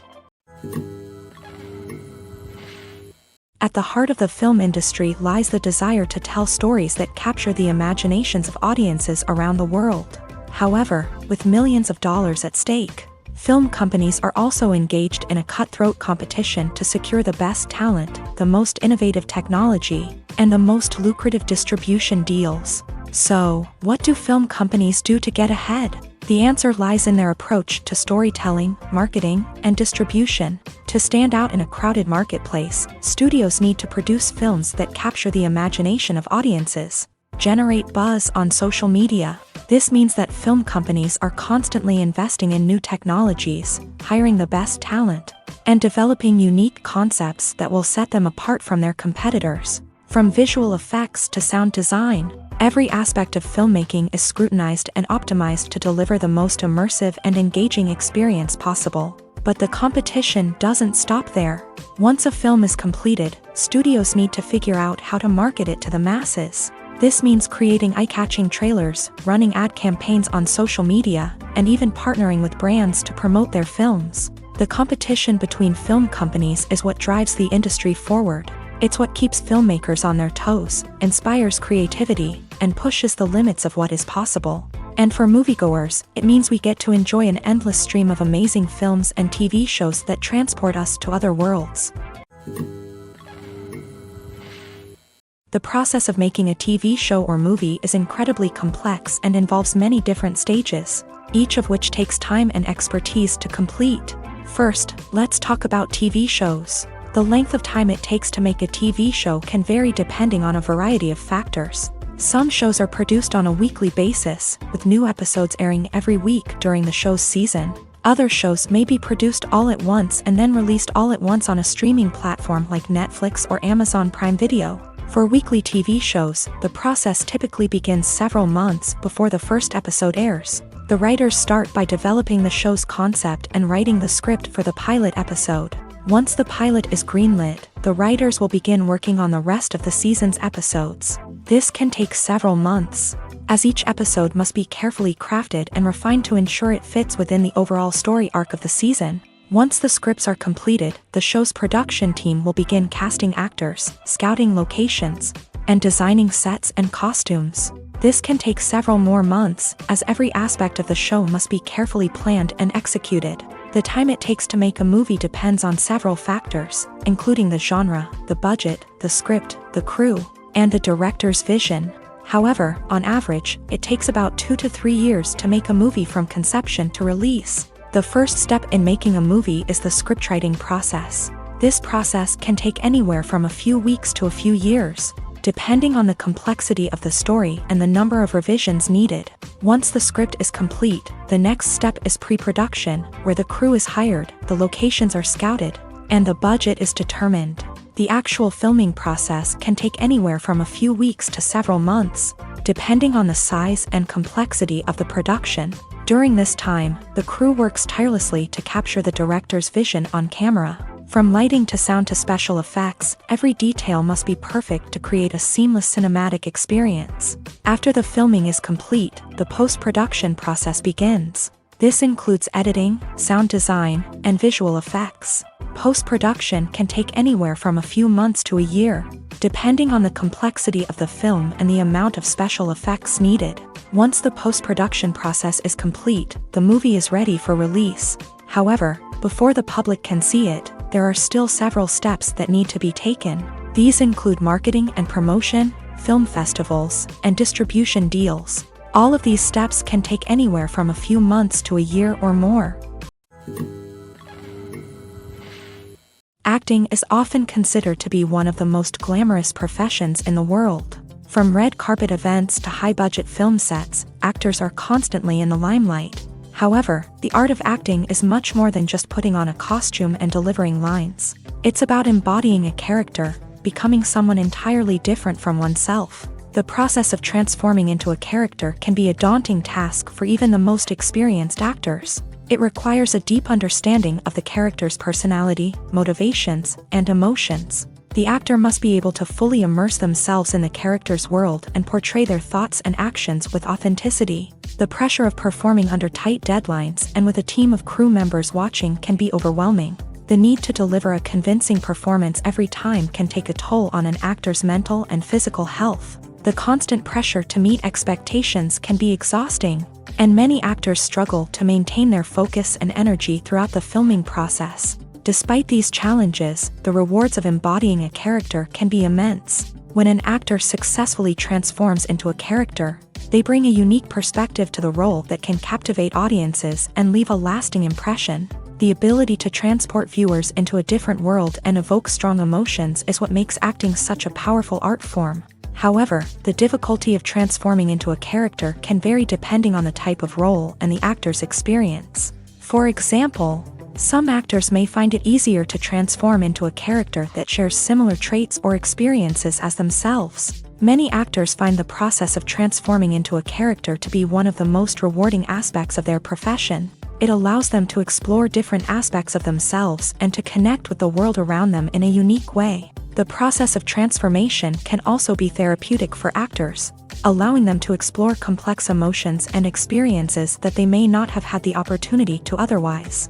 Speaker 1: At the heart of the film industry lies the desire to tell stories that capture the imaginations of audiences around the world. However, with millions of dollars at stake, film companies are also engaged in a cutthroat competition to secure the best talent, the most innovative technology, and the most lucrative distribution deals. So, what do film companies do to get ahead? The answer lies in their approach to storytelling, marketing, and distribution. To stand out in a crowded marketplace, studios need to produce films that capture the imagination of audiences, generate buzz on social media. This means that film companies are constantly investing in new technologies, hiring the best talent, and developing unique concepts that will set them apart from their competitors. From visual effects to sound design, every aspect of filmmaking is scrutinized and optimized to deliver the most immersive and engaging experience possible. But the competition doesn't stop there. Once a film is completed, studios need to figure out how to market it to the masses. This means creating eye-catching trailers, running ad campaigns on social media, and even partnering with brands to promote their films. The competition between film companies is what drives the industry forward. It's what keeps filmmakers on their toes, inspires creativity, and pushes the limits of what is possible. And for moviegoers, it means we get to enjoy an endless stream of amazing films and TV shows that transport us to other worlds. The process of making a TV show or movie is incredibly complex and involves many different stages, each of which takes time and expertise to complete. First, let's talk about TV shows. The length of time it takes to make a TV show can vary depending on a variety of factors. Some shows are produced on a weekly basis, with new episodes airing every week during the show's season. Other shows may be produced all at once and then released all at once on a streaming platform like Netflix or Amazon Prime Video. For weekly TV shows, the process typically begins several months before the first episode airs. The writers start by developing the show's concept and writing the script for the pilot episode. Once the pilot is greenlit, the writers will begin working on the rest of the season's episodes. This can take several months, as each episode must be carefully crafted and refined to ensure it fits within the overall story arc of the season. Once the scripts are completed, the show's production team will begin casting actors, scouting locations, and designing sets and costumes. This can take several more months, as every aspect of the show must be carefully planned and executed. The time it takes to make a movie depends on several factors, including the genre, the budget, the script, the crew, and the director's vision. However, on average, it takes about 2 to 3 years to make a movie from conception to release. The first step in making a movie is the scriptwriting process. This process can take anywhere from a few weeks to a few years, depending on the complexity of the story and the number of revisions needed. Once the script is complete, the next step is pre-production, where the crew is hired, the locations are scouted, and the budget is determined. The actual filming process can take anywhere from a few weeks to several months, depending on the size and complexity of the production. During this time, the crew works tirelessly to capture the director's vision on camera. From lighting to sound to special effects, every detail must be perfect to create a seamless cinematic experience. After the filming is complete, the post-production process begins. This includes editing, sound design, and visual effects. Post-production can take anywhere from a few months to a year, depending on the complexity of the film and the amount of special effects needed. Once the post-production process is complete, the movie is ready for release. However, before the public can see it, there are still several steps that need to be taken. These include marketing and promotion, film festivals, and distribution deals. All of these steps can take anywhere from a few months to a year or more. Acting is often considered to be one of the most glamorous professions in the world. From red carpet events to high-budget film sets, actors are constantly in the limelight. However, the art of acting is much more than just putting on a costume and delivering lines. It's about embodying a character, becoming someone entirely different from oneself. The process of transforming into a character can be a daunting task for even the most experienced actors. It requires a deep understanding of the character's personality, motivations, and emotions. The actor must be able to fully immerse themselves in the character's world and portray their thoughts and actions with authenticity. The pressure of performing under tight deadlines and with a team of crew members watching can be overwhelming. The need to deliver a convincing performance every time can take a toll on an actor's mental and physical health. The constant pressure to meet expectations can be exhausting, and many actors struggle to maintain their focus and energy throughout the filming process. Despite these challenges, the rewards of embodying a character can be immense. When an actor successfully transforms into a character, they bring a unique perspective to the role that can captivate audiences and leave a lasting impression. The ability to transport viewers into a different world and evoke strong emotions is what makes acting such a powerful art form. However, the difficulty of transforming into a character can vary depending on the type of role and the actor's experience. For example, some actors may find it easier to transform into a character that shares similar traits or experiences as themselves. Many actors find the process of transforming into a character to be one of the most rewarding aspects of their profession. It allows them to explore different aspects of themselves and to connect with the world around them in a unique way. The process of transformation can also be therapeutic for actors, allowing them to explore complex emotions and experiences that they may not have had the opportunity to otherwise.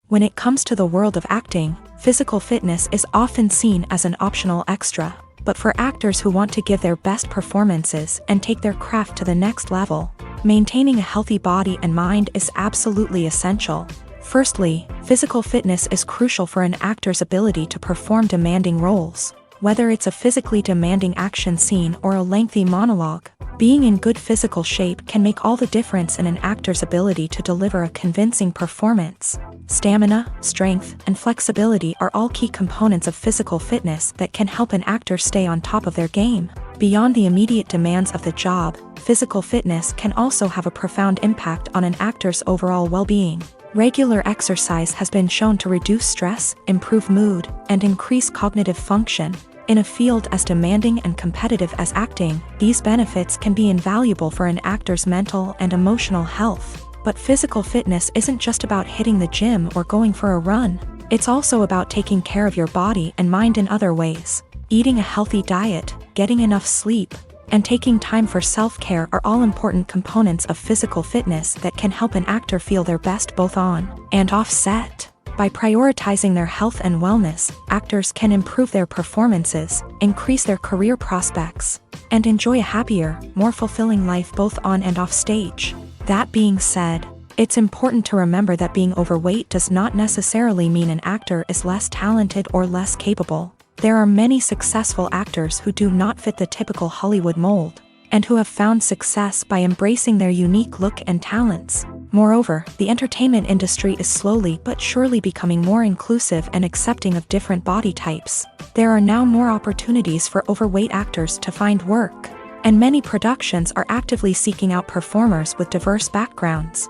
Speaker 1: When it comes to the world of acting, physical fitness is often seen as an optional extra. But for actors who want to give their best performances and take their craft to the next level, maintaining a healthy body and mind is absolutely essential. Firstly, physical fitness is crucial for an actor's ability to perform demanding roles. Whether it's a physically demanding action scene or a lengthy monologue, being in good physical shape can make all the difference in an actor's ability to deliver a convincing performance. Stamina, strength, and flexibility are all key components of physical fitness that can help an actor stay on top of their game. Beyond the immediate demands of the job, physical fitness can also have a profound impact on an actor's overall well-being. Regular exercise has been shown to reduce stress, improve mood, and increase cognitive function. In a field as demanding and competitive as acting, these benefits can be invaluable for an actor's mental and emotional health. But physical fitness isn't just about hitting the gym or going for a run. It's also about taking care of your body and mind in other ways. Eating a healthy diet, getting enough sleep, and taking time for self-care are all important components of physical fitness that can help an actor feel their best both on and off set. By prioritizing their health and wellness, actors can improve their performances, increase their career prospects, and enjoy a happier, more fulfilling life both on and off stage. That being said, it's important to remember that being overweight does not necessarily mean an actor is less talented or less capable. There are many successful actors who do not fit the typical Hollywood mold, and who have found success by embracing their unique look and talents. Moreover, the entertainment industry is slowly but surely becoming more inclusive and accepting of different body types. There are now more opportunities for overweight actors to find work, and many productions are actively seeking out performers with diverse backgrounds.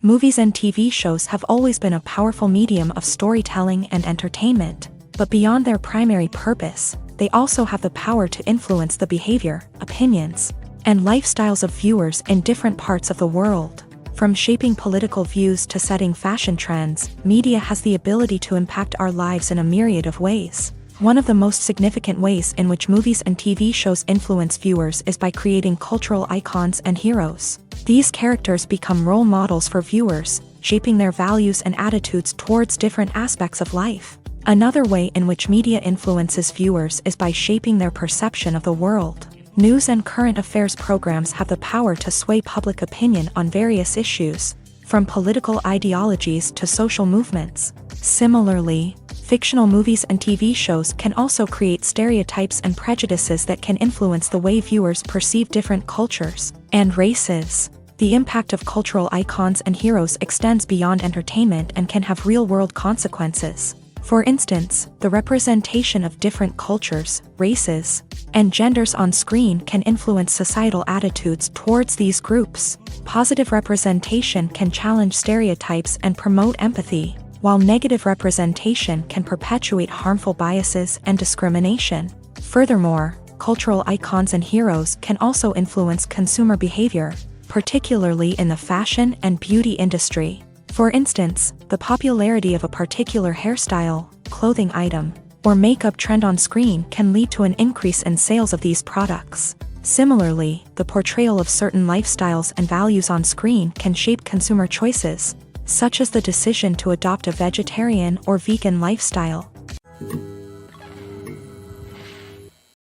Speaker 1: Movies and TV shows have always been a powerful medium of storytelling and entertainment, but beyond their primary purpose, they also have the power to influence the behavior, opinions, and lifestyles of viewers in different parts of the world. From shaping political views to setting fashion trends, media has the ability to impact our lives in a myriad of ways. One of the most significant ways in which movies and TV shows influence viewers is by creating cultural icons and heroes. These characters become role models for viewers, shaping their values and attitudes towards different aspects of life. Another way in which media influences viewers is by shaping their perception of the world. News and current affairs programs have the power to sway public opinion on various issues, from political ideologies to social movements. Similarly, fictional movies and TV shows can also create stereotypes and prejudices that can influence the way viewers perceive different cultures and races. The impact of cultural icons and heroes extends beyond entertainment and can have real-world consequences. For instance, the representation of different cultures, races, and genders on screen can influence societal attitudes towards these groups. Positive representation can challenge stereotypes and promote empathy, while negative representation can perpetuate harmful biases and discrimination. Furthermore, cultural icons and heroes can also influence consumer behavior, particularly in the fashion and beauty industry. For instance, the popularity of a particular hairstyle, clothing item, or makeup trend on screen can lead to an increase in sales of these products. Similarly, the portrayal of certain lifestyles and values on screen can shape consumer choices, such as the decision to adopt a vegetarian or vegan lifestyle.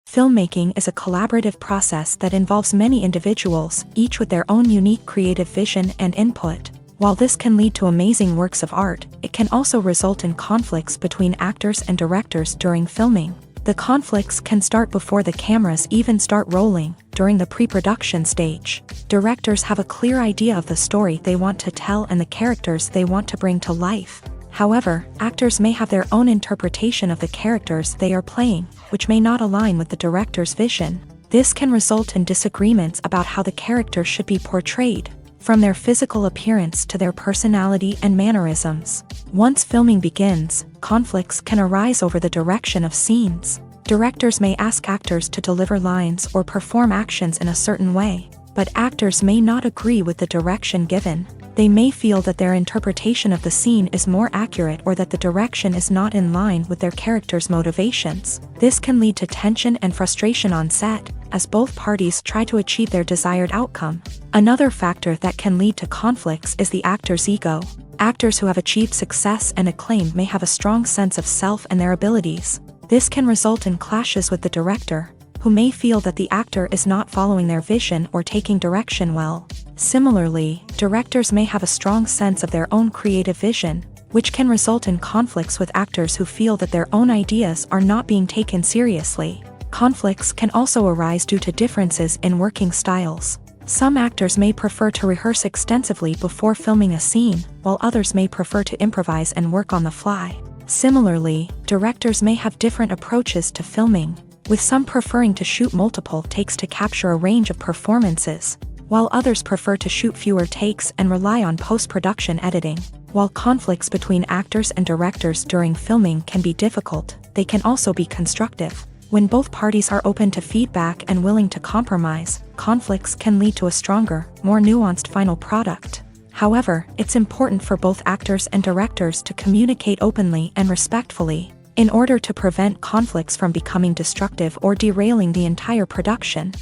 Speaker 1: Filmmaking is a collaborative process that involves many individuals, each with their own unique creative vision and input. While this can lead to amazing works of art, it can also result in conflicts between actors and directors during filming. The conflicts can start before the cameras even start rolling, during the pre-production stage. Directors have a clear idea of the story they want to tell and the characters they want to bring to life. However, actors may have their own interpretation of the characters they are playing, which may not align with the director's vision. This can result in disagreements about how the character should be portrayed, from their physical appearance to their personality and mannerisms. Once filming begins, conflicts can arise over the direction of scenes. Directors may ask actors to deliver lines or perform actions in a certain way, but actors may not agree with the direction given. They may feel that their interpretation of the scene is more accurate or that the direction is not in line with their character's motivations. This can lead to tension and frustration on set, as both parties try to achieve their desired outcome. Another factor that can lead to conflicts is the actor's ego. Actors who have achieved success and acclaim may have a strong sense of self and their abilities. This can result in clashes with the director, who may feel that the actor is not following their vision or taking direction well. Similarly, directors may have a strong sense of their own creative vision, which can result in conflicts with actors who feel that their own ideas are not being taken seriously. Conflicts can also arise due to differences in working styles. Some actors may prefer to rehearse extensively before filming a scene, while others may prefer to improvise and work on the fly. Similarly, directors may have different approaches to filming, with some preferring to shoot multiple takes to capture a range of performances, while others prefer to shoot fewer takes and rely on post-production editing. While conflicts between actors and directors during filming can be difficult, they can also be constructive. When both parties are open to feedback and willing to compromise, conflicts can lead to a stronger, more nuanced final product. However, it's important for both actors and directors to communicate openly and respectfully, in order to prevent conflicts from becoming destructive or derailing the entire production.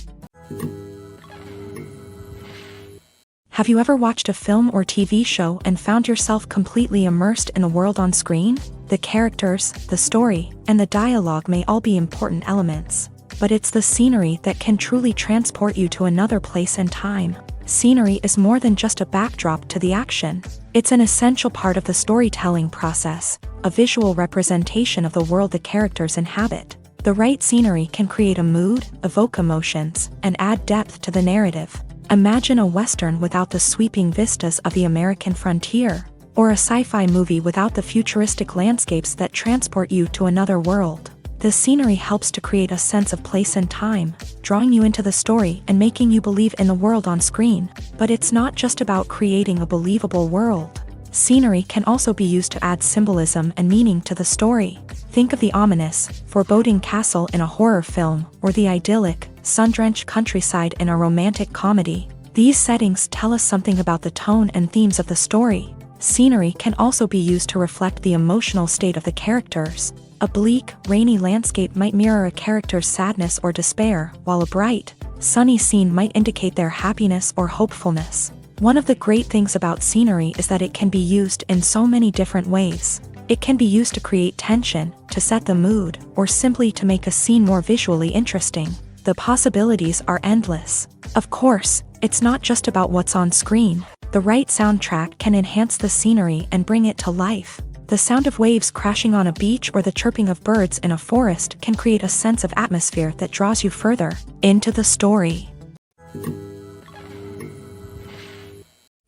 Speaker 1: Have you ever watched a film or TV show and found yourself completely immersed in the world on screen? The characters, the story, and the dialogue may all be important elements, but it's the scenery that can truly transport you to another place and time. Scenery is more than just a backdrop to the action. It's an essential part of the storytelling process, a visual representation of the world the characters inhabit. The right scenery can create a mood, evoke emotions, and add depth to the narrative. Imagine a Western without the sweeping vistas of the American frontier, or a sci-fi movie without the futuristic landscapes that transport you to another world. The scenery helps to create a sense of place and time, drawing you into the story and making you believe in the world on screen. But it's not just about creating a believable world. Scenery can also be used to add symbolism and meaning to the story. Think of the ominous, foreboding castle in a horror film, or the idyllic, sun-drenched countryside in a romantic comedy. These settings tell us something about the tone and themes of the story. Scenery can also be used to reflect the emotional state of the characters. A bleak, rainy landscape might mirror a character's sadness or despair, while a bright, sunny scene might indicate their happiness or hopefulness. One of the great things about scenery is that it can be used in so many different ways. It can be used to create tension, to set the mood, or simply to make a scene more visually interesting. The possibilities are endless. Of course, it's not just about what's on screen. The right soundtrack can enhance the scenery and bring it to life. The sound of waves crashing on a beach or the chirping of birds in a forest can create a sense of atmosphere that draws you further into the story.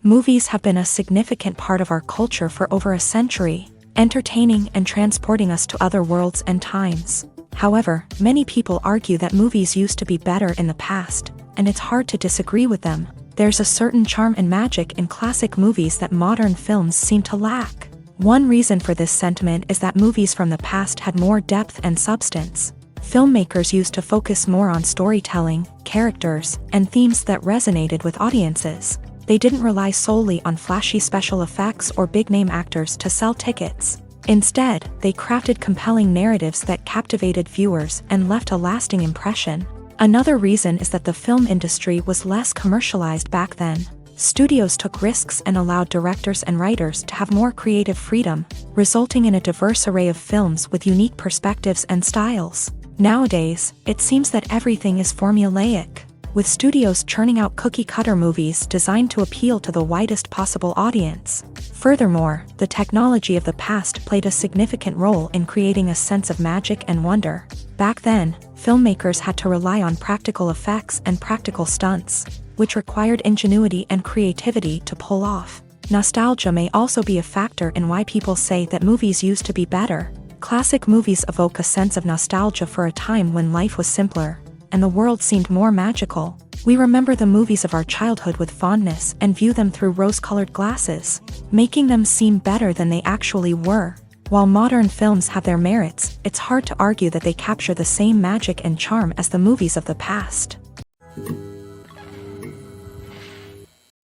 Speaker 1: Movies have been a significant part of our culture for over a century, entertaining and transporting us to other worlds and times. However, many people argue that movies used to be better in the past, and it's hard to disagree with them. There's a certain charm and magic in classic movies that modern films seem to lack. One reason for this sentiment is that movies from the past had more depth and substance. Filmmakers used to focus more on storytelling, characters, and themes that resonated with audiences. They didn't rely solely on flashy special effects or big-name actors to sell tickets. Instead, they crafted compelling narratives that captivated viewers and left a lasting impression. Another reason is that the film industry was less commercialized back then. Studios took risks and allowed directors and writers to have more creative freedom, resulting in a diverse array of films with unique perspectives and styles. Nowadays, it seems that everything is formulaic, with studios churning out cookie-cutter movies designed to appeal to the widest possible audience. Furthermore, the technology of the past played a significant role in creating a sense of magic and wonder. Back then, filmmakers had to rely on practical effects and practical stunts, which required ingenuity and creativity to pull off. Nostalgia may also be a factor in why people say that movies used to be better. Classic movies evoke a sense of nostalgia for a time when life was simpler, and the world seemed more magical. We remember the movies of our childhood with fondness and view them through rose-colored glasses, making them seem better than they actually were. While modern films have their merits, it's hard to argue that they capture the same magic and charm as the movies of the past.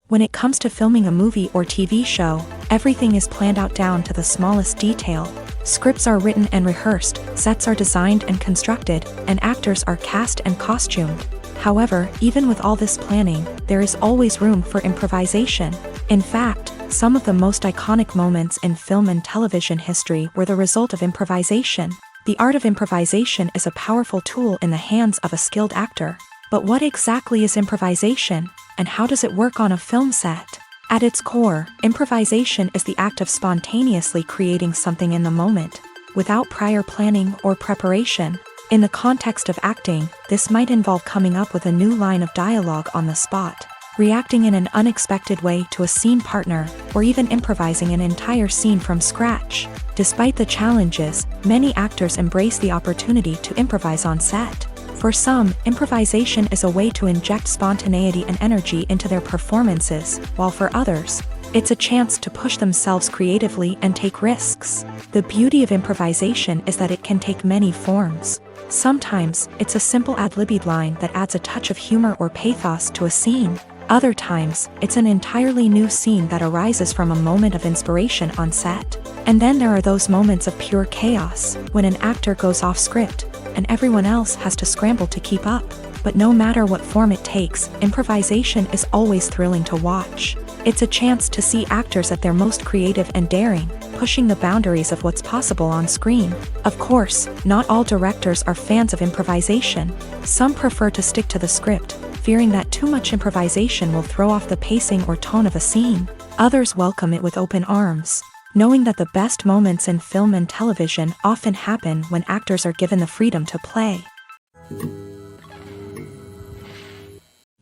Speaker 1: When it comes to filming a movie or TV show, everything is planned out down to the smallest detail. Scripts are written and rehearsed, sets are designed and constructed, and actors are cast and costumed. However, even with all this planning, there is always room for improvisation. In fact, some of the most iconic moments in film and television history were the result of improvisation. The art of improvisation is a powerful tool in the hands of a skilled actor. But what exactly is improvisation, and how does it work on a film set? At its core, improvisation is the act of spontaneously creating something in the moment, without prior planning or preparation. In the context of acting, this might involve coming up with a new line of dialogue on the spot, reacting in an unexpected way to a scene partner, or even improvising an entire scene from scratch. Despite the challenges, many actors embrace the opportunity to improvise on set. For some, improvisation is a way to inject spontaneity and energy into their performances, while for others, it's a chance to push themselves creatively and take risks. The beauty of improvisation is that it can take many forms. Sometimes, it's a simple ad-libbed line that adds a touch of humor or pathos to a scene. Other times, it's an entirely new scene that arises from a moment of inspiration on set. And then there are those moments of pure chaos, when an actor goes off script, and everyone else has to scramble to keep up. But no matter what form it takes, improvisation is always thrilling to watch. It's a chance to see actors at their most creative and daring, pushing the boundaries of what's possible on screen. Of course, not all directors are fans of improvisation. Some prefer to stick to the script, fearing that too much improvisation will throw off the pacing or tone of a scene. Others welcome it with open arms, knowing that the best moments in film and television often happen when actors are given the freedom to play.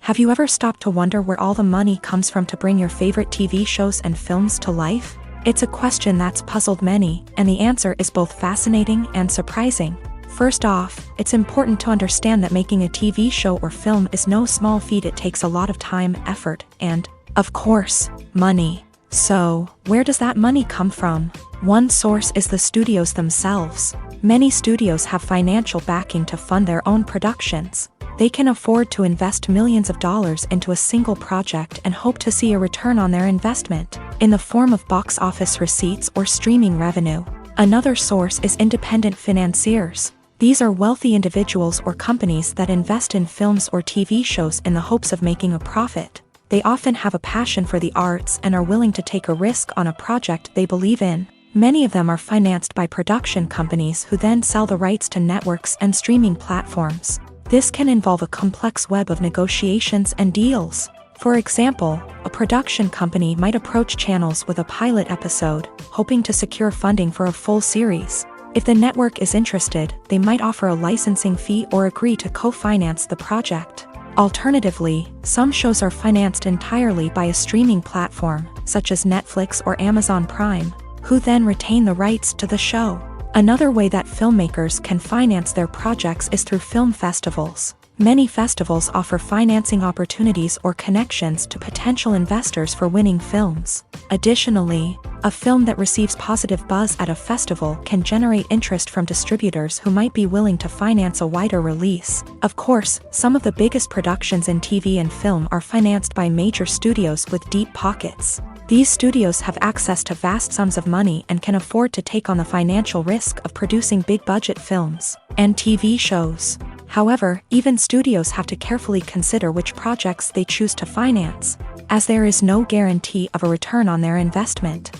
Speaker 1: Have you ever stopped to wonder where all the money comes from to bring your favorite TV shows and films to life? It's a question that's puzzled many, and the answer is both fascinating and surprising. First off, it's important to understand that making a TV show or film is no small feat. It takes a lot of time, effort, and, of course, money. So, where does that money come from? One source is the studios themselves. Many studios have financial backing to fund their own productions. They can afford to invest millions of dollars into a single project and hope to see a return on their investment, in the form of box office receipts or streaming revenue. Another source is independent financiers. These are wealthy individuals or companies that invest in films or TV shows in the hopes of making a profit. They often have a passion for the arts and are willing to take a risk on a project they believe in. Many of them are financed by production companies who then sell the rights to networks and streaming platforms. This can involve a complex web of negotiations and deals. For example, a production company might approach channels with a pilot episode, hoping to secure funding for a full series. If the network is interested, they might offer a licensing fee or agree to co-finance the project. Alternatively, some shows are financed entirely by a streaming platform, such as Netflix or Amazon Prime, who then retain the rights to the show. Another way that filmmakers can finance their projects is through film festivals. Many festivals offer financing opportunities or connections to potential investors for winning films. Additionally, a film that receives positive buzz at a festival can generate interest from distributors who might be willing to finance a wider release. Of course, some of the biggest productions in TV and film are financed by major studios with deep pockets. These studios have access to vast sums of money and can afford to take on the financial risk of producing big-budget films and TV shows. However, even studios have to carefully consider which projects they choose to finance, as there is no guarantee of a return on their investment.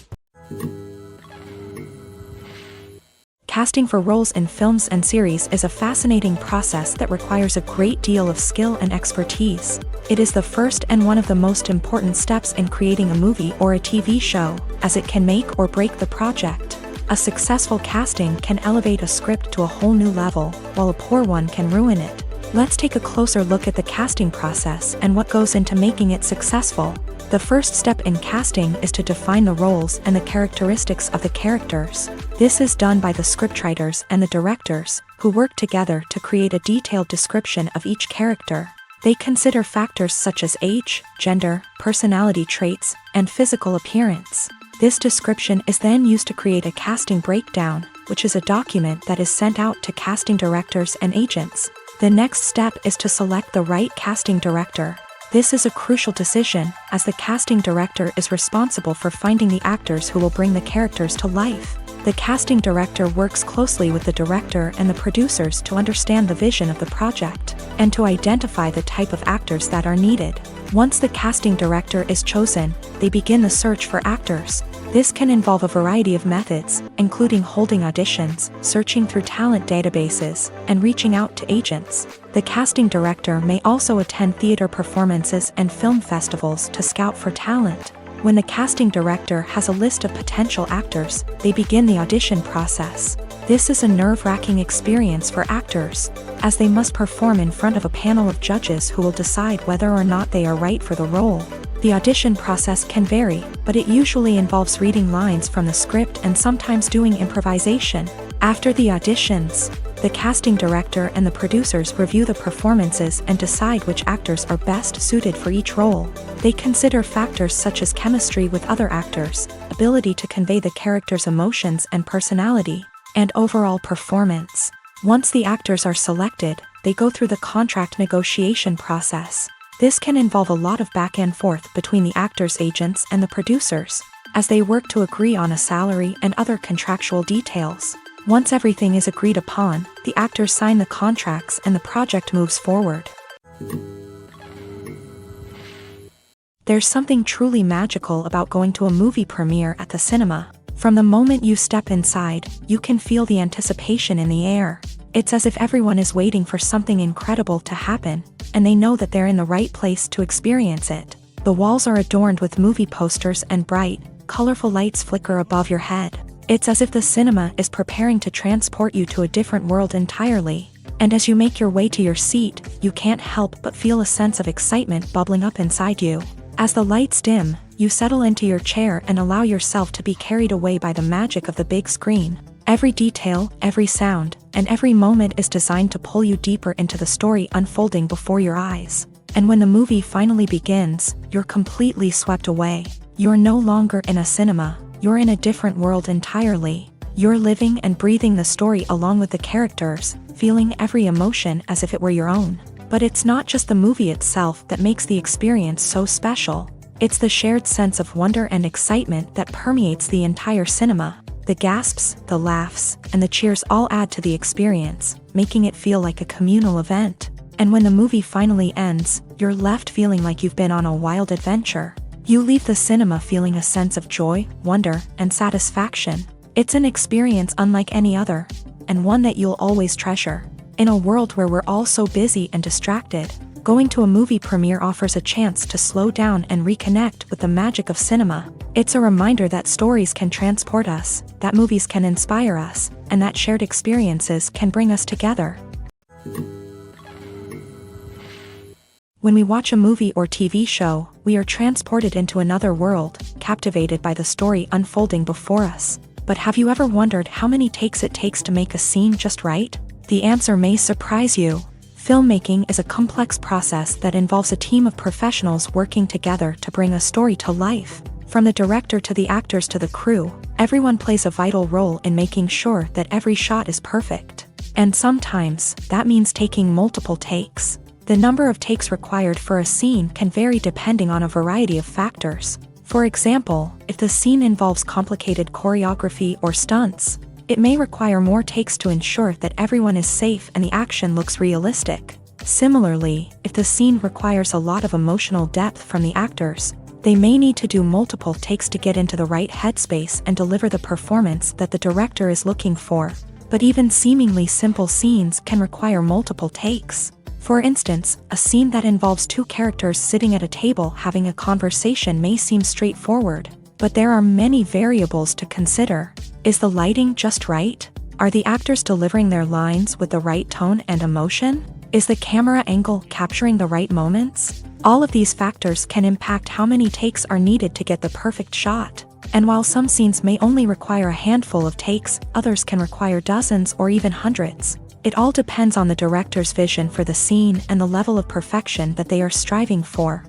Speaker 1: Casting for roles in films and series is a fascinating process that requires a great deal of skill and expertise. It is the first and one of the most important steps in creating a movie or a TV show, as it can make or break the project. A successful casting can elevate a script to a whole new level, while a poor one can ruin it. Let's take a closer look at the casting process and what goes into making it successful. The first step in casting is to define the roles and the characteristics of the characters. This is done by the scriptwriters and the directors, who work together to create a detailed description of each character. They consider factors such as age, gender, personality traits, and physical appearance. This description is then used to create a casting breakdown, which is a document that is sent out to casting directors and agents. The next step is to select the right casting director. This is a crucial decision, as the casting director is responsible for finding the actors who will bring the characters to life. The casting director works closely with the director and the producers to understand the vision of the project, and to identify the type of actors that are needed. Once the casting director is chosen, they begin the search for actors. This can involve a variety of methods, including holding auditions, searching through talent databases, and reaching out to agents. The casting director may also attend theater performances and film festivals to scout for talent. When the casting director has a list of potential actors, they begin the audition process. This is a nerve-wracking experience for actors, as they must perform in front of a panel of judges who will decide whether or not they are right for the role. The audition process can vary, but it usually involves reading lines from the script and sometimes doing improvisation. After the auditions, the casting director and the producers review the performances and decide which actors are best suited for each role. They consider factors such as chemistry with other actors, ability to convey the character's emotions and personality, and overall performance. Once the actors are selected, they go through the contract negotiation process. This can involve a lot of back and forth between the actors' agents and the producers, as they work to agree on a salary and other contractual details. Once everything is agreed upon, the actors sign the contracts and the project moves forward. There's something truly magical about going to a movie premiere at the cinema. From the moment you step inside, you can feel the anticipation in the air. It's as if everyone is waiting for something incredible to happen, and they know that they're in the right place to experience it. The walls are adorned with movie posters and bright, colorful lights flicker above your head. It's as if the cinema is preparing to transport you to a different world entirely. And as you make your way to your seat, you can't help but feel a sense of excitement bubbling up inside you. As the lights dim, you settle into your chair and allow yourself to be carried away by the magic of the big screen. Every detail, every sound, and every moment is designed to pull you deeper into the story unfolding before your eyes. And when the movie finally begins, you're completely swept away. You're no longer in a cinema, you're in a different world entirely. You're living and breathing the story along with the characters, feeling every emotion as if it were your own. But it's not just the movie itself that makes the experience so special. It's the shared sense of wonder and excitement that permeates the entire cinema. The gasps, the laughs, and the cheers all add to the experience, making it feel like a communal event. And when the movie finally ends, you're left feeling like you've been on a wild adventure. You leave the cinema feeling a sense of joy, wonder, and satisfaction. It's an experience unlike any other, and one that you'll always treasure. In a world where we're all so busy and distracted, going to a movie premiere offers a chance to slow down and reconnect with the magic of cinema. It's a reminder that stories can transport us, that movies can inspire us, and that shared experiences can bring us together. When we watch a movie or TV show, we are transported into another world, captivated by the story unfolding before us. But have you ever wondered how many takes it takes to make a scene just right? The answer may surprise you. Filmmaking is a complex process that involves a team of professionals working together to bring a story to life. From the director to the actors to the crew, everyone plays a vital role in making sure that every shot is perfect. And sometimes, that means taking multiple takes. The number of takes required for a scene can vary depending on a variety of factors. For example, if the scene involves complicated choreography or stunts, it may require more takes to ensure that everyone is safe and the action looks realistic. Similarly, if the scene requires a lot of emotional depth from the actors, they may need to do multiple takes to get into the right headspace and deliver the performance that the director is looking for. But even seemingly simple scenes can require multiple takes. For instance, a scene that involves two characters sitting at a table having a conversation may seem straightforward, but there are many variables to consider. Is the lighting just right? Are the actors delivering their lines with the right tone and emotion? Is the camera angle capturing the right moments? All of these factors can impact how many takes are needed to get the perfect shot. And while some scenes may only require a handful of takes, others can require dozens or even hundreds. It all depends on the director's vision for the scene and the level of perfection that they are striving for.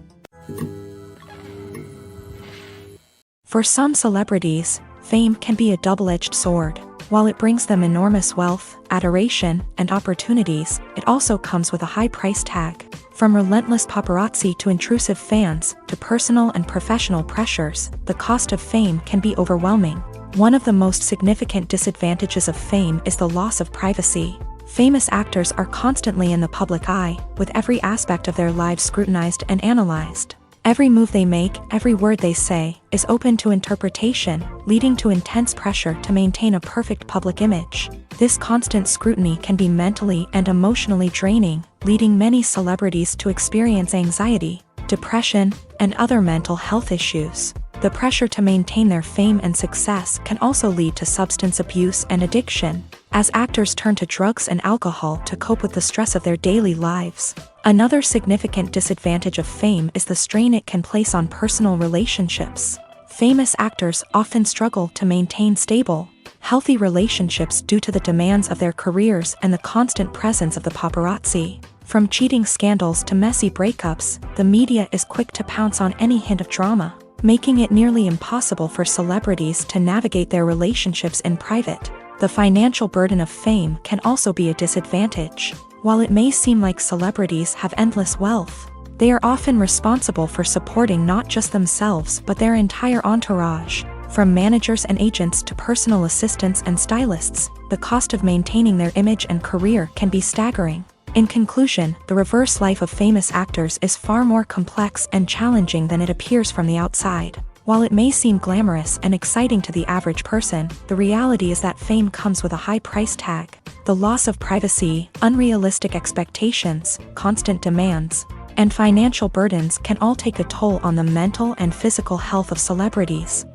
Speaker 1: For some celebrities, fame can be a double-edged sword. While it brings them enormous wealth, adoration, and opportunities, it also comes with a high price tag. From relentless paparazzi to intrusive fans, to personal and professional pressures, the cost of fame can be overwhelming. One of the most significant disadvantages of fame is the loss of privacy. Famous actors are constantly in the public eye, with every aspect of their lives scrutinized and analyzed. Every move they make, every word they say, is open to interpretation, leading to intense pressure to maintain a perfect public image. This constant scrutiny can be mentally and emotionally draining, leading many celebrities to experience anxiety, depression, and other mental health issues. The pressure to maintain their fame and success can also lead to substance abuse and addiction, as actors turn to drugs and alcohol to cope with the stress of their daily lives. Another significant disadvantage of fame is the strain it can place on personal relationships. Famous actors often struggle to maintain stable, healthy relationships due to the demands of their careers and the constant presence of the paparazzi. From cheating scandals to messy breakups, the media is quick to pounce on any hint of drama, making it nearly impossible for celebrities to navigate their relationships in private. The financial burden of fame can also be a disadvantage. While it may seem like celebrities have endless wealth, they are often responsible for supporting not just themselves but their entire entourage. From managers and agents to personal assistants and stylists, the cost of maintaining their image and career can be staggering. In conclusion, the reverse life of famous actors is far more complex and challenging than it appears from the outside. While it may seem glamorous and exciting to the average person, the reality is that fame comes with a high price tag. The loss of privacy, unrealistic expectations, constant demands, and financial burdens can all take a toll on the mental and physical health of celebrities.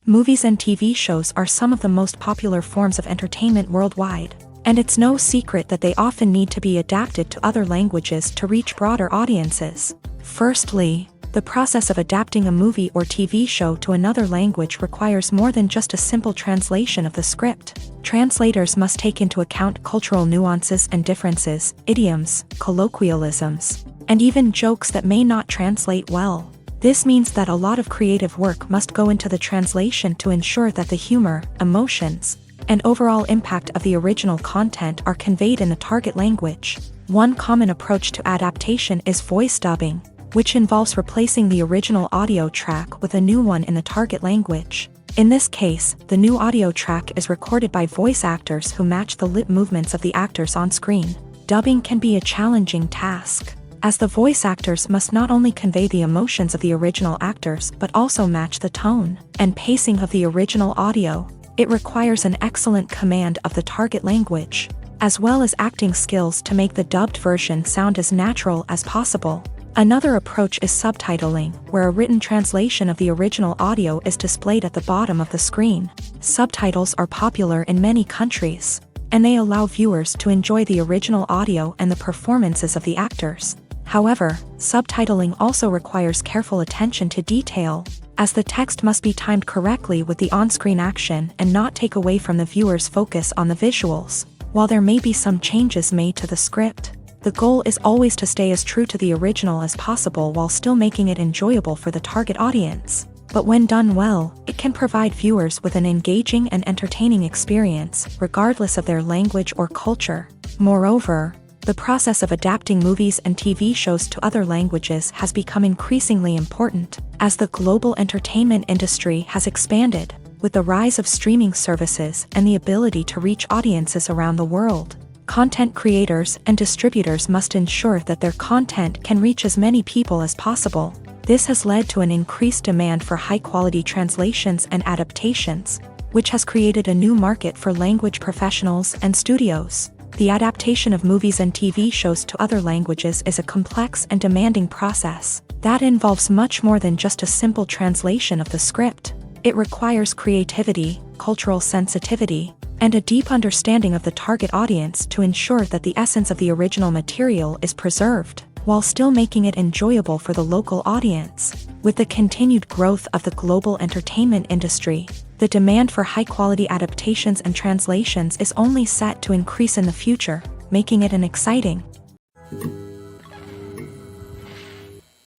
Speaker 1: Movies and TV shows are some of the most popular forms of entertainment worldwide, and it's no secret that they often need to be adapted to other languages to reach broader audiences. Firstly, the process of adapting a movie or TV show to another language requires more than just a simple translation of the script. Translators must take into account cultural nuances and differences, idioms, colloquialisms, and even jokes that may not translate well. This means that a lot of creative work must go into the translation to ensure that the humor, emotions, and overall impact of the original content are conveyed in the target language. One common approach to adaptation is voice dubbing. which involves replacing the original audio track with a new one in the target language. In this case, the new audio track is recorded by voice actors who match the lip movements of the actors on screen. Dubbing can be a challenging task, as the voice actors must not only convey the emotions of the original actors but also match the tone and pacing of the original audio. It requires an excellent command of the target language, as well as acting skills to make the dubbed version sound as natural as possible. Another approach is subtitling, where a written translation of the original audio is displayed at the bottom of the screen. Subtitles are popular in many countries, and they allow viewers to enjoy the original audio and the performances of the actors. However, subtitling also requires careful attention to detail, as the text must be timed correctly with the on-screen action and not take away from the viewer's focus on the visuals. While there may be some changes made to the script, the goal is always to stay as true to the original as possible while still making it enjoyable for the target audience. But when done well, it can provide viewers with an engaging and entertaining experience, regardless of their language or culture. Moreover, the process of adapting movies and TV shows to other languages has become increasingly important, as the global entertainment industry has expanded, with the rise of streaming services and the ability to reach audiences around the world. Content creators and distributors must ensure that their content can reach as many people as possible. This has led to an increased demand for high-quality translations and adaptations, which has created a new market for language professionals and studios. The adaptation of movies and TV shows to other languages is a complex and demanding process that involves much more than just a simple translation of the script. It requires creativity, cultural sensitivity, and a deep understanding of the target audience to ensure that the essence of the original material is preserved, while still making it enjoyable for the local audience. With the continued growth of the global entertainment industry, the demand for high-quality adaptations and translations is only set to increase in the future, making it an exciting.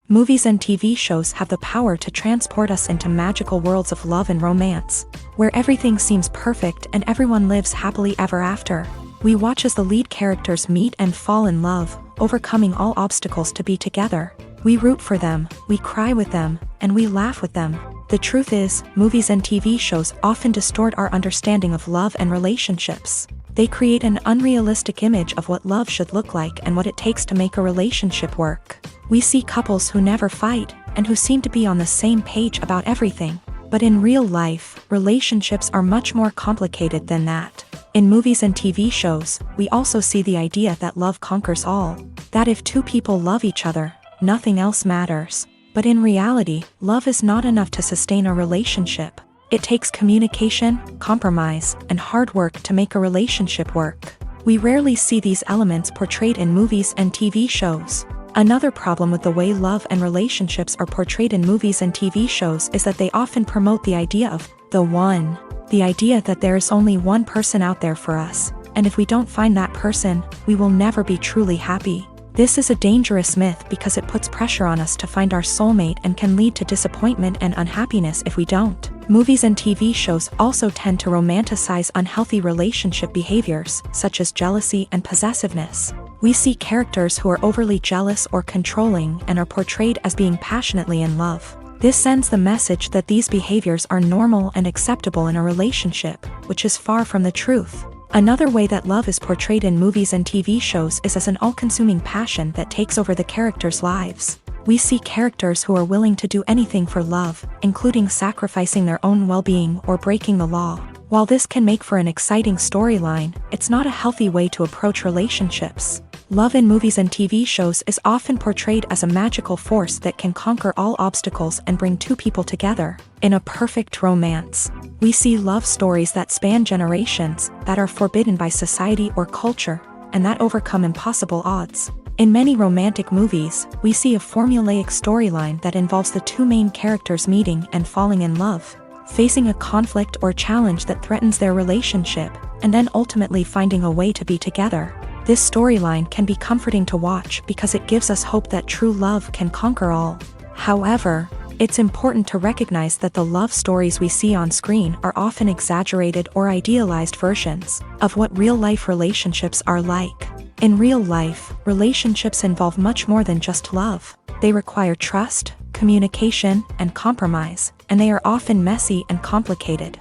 Speaker 1: Movies and TV shows have the power to transport us into magical worlds of love and romance, where everything seems perfect and everyone lives happily ever after. We watch as the lead characters meet and fall in love, overcoming all obstacles to be together. We root for them, we cry with them, and we laugh with them. The truth is, movies and TV shows often distort our understanding of love and relationships. They create an unrealistic image of what love should look like and what it takes to make a relationship work. We see couples who never fight, and who seem to be on the same page about everything. But in real life, relationships are much more complicated than that. In movies and TV shows, we also see the idea that love conquers all. That if two people love each other, nothing else matters. But in reality, love is not enough to sustain a relationship. It takes communication, compromise, and hard work to make a relationship work. We rarely see these elements portrayed in movies and TV shows. Another problem with the way love and relationships are portrayed in movies and TV shows is that they often promote the idea of the one. The idea that there is only one person out there for us, and if we don't find that person, we will never be truly happy. This is a dangerous myth because it puts pressure on us to find our soulmate and can lead to disappointment and unhappiness if we don't. Movies and TV shows also tend to romanticize unhealthy relationship behaviors, such as jealousy and possessiveness. We see characters who are overly jealous or controlling and are portrayed as being passionately in love. This sends the message that these behaviors are normal and acceptable in a relationship, which is far from the truth. Another way that love is portrayed in movies and TV shows is as an all-consuming passion that takes over the characters' lives. We see characters who are willing to do anything for love, including sacrificing their own well-being or breaking the law. While this can make for an exciting storyline, it's not a healthy way to approach relationships. Love in movies and TV shows is often portrayed as a magical force that can conquer all obstacles and bring two people together. In a perfect romance, we see love stories that span generations, that are forbidden by society or culture, and that overcome impossible odds. In many romantic movies, we see a formulaic storyline that involves the two main characters meeting and falling in love, facing a conflict or challenge that threatens their relationship, and then ultimately finding a way to be together. This storyline can be comforting to watch because it gives us hope that true love can conquer all. However, it's important to recognize that the love stories we see on screen are often exaggerated or idealized versions of what real-life relationships are like. In real life, relationships involve much more than just love. They require trust, communication, and compromise, and they are often messy and complicated.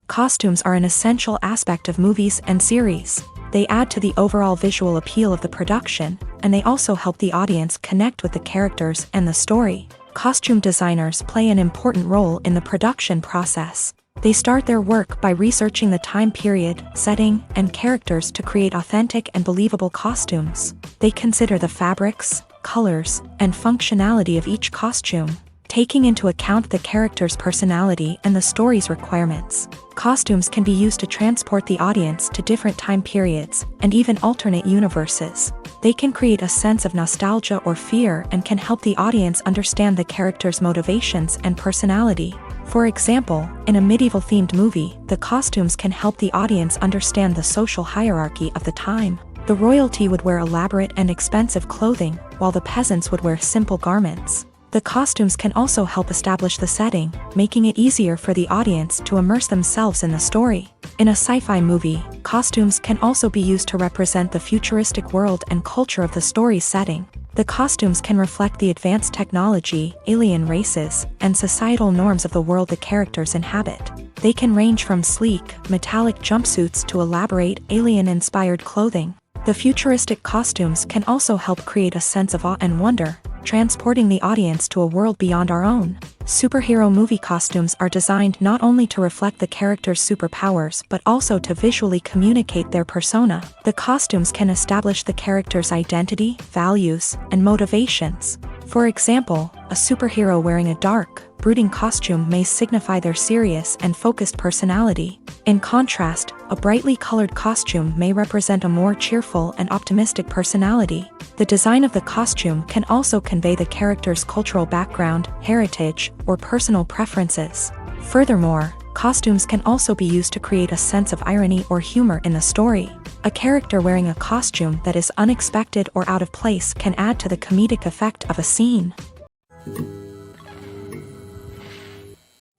Speaker 1: Costumes are an essential aspect of movies and series. They add to the overall visual appeal of the production, and they also help the audience connect with the characters and the story. Costume designers play an important role in the production process. They start their work by researching the time period, setting, and characters to create authentic and believable costumes. They consider the fabrics, colors, and functionality of each costume, taking into account the character's personality and the story's requirements. Costumes can be used to transport the audience to different time periods and even alternate universes. They can create a sense of nostalgia or fear and can help the audience understand the character's motivations and personality. For example, in a medieval-themed movie, the costumes can help the audience understand the social hierarchy of the time. The royalty would wear elaborate and expensive clothing, while the peasants would wear simple garments. The costumes can also help establish the setting, making it easier for the audience to immerse themselves in the story. In a sci-fi movie, costumes can also be used to represent the futuristic world and culture of the story's setting. The costumes can reflect the advanced technology, alien races, and societal norms of the world the characters inhabit. They can range from sleek, metallic jumpsuits to elaborate, alien-inspired clothing. The futuristic costumes can also help create a sense of awe and wonder, transporting the audience to a world beyond our own. Superhero movie costumes are designed not only to reflect the character's superpowers but also to visually communicate their persona. The costumes can establish the character's identity, values, and motivations. For example, a superhero wearing a dark, brooding costume may signify their serious and focused personality. In contrast, a brightly colored costume may represent a more cheerful and optimistic personality. The design of the costume can also convey the character's cultural background, heritage, or personal preferences. Furthermore, costumes can also be used to create a sense of irony or humor in the story. A character wearing a costume that is unexpected or out of place can add to the comedic effect of a scene.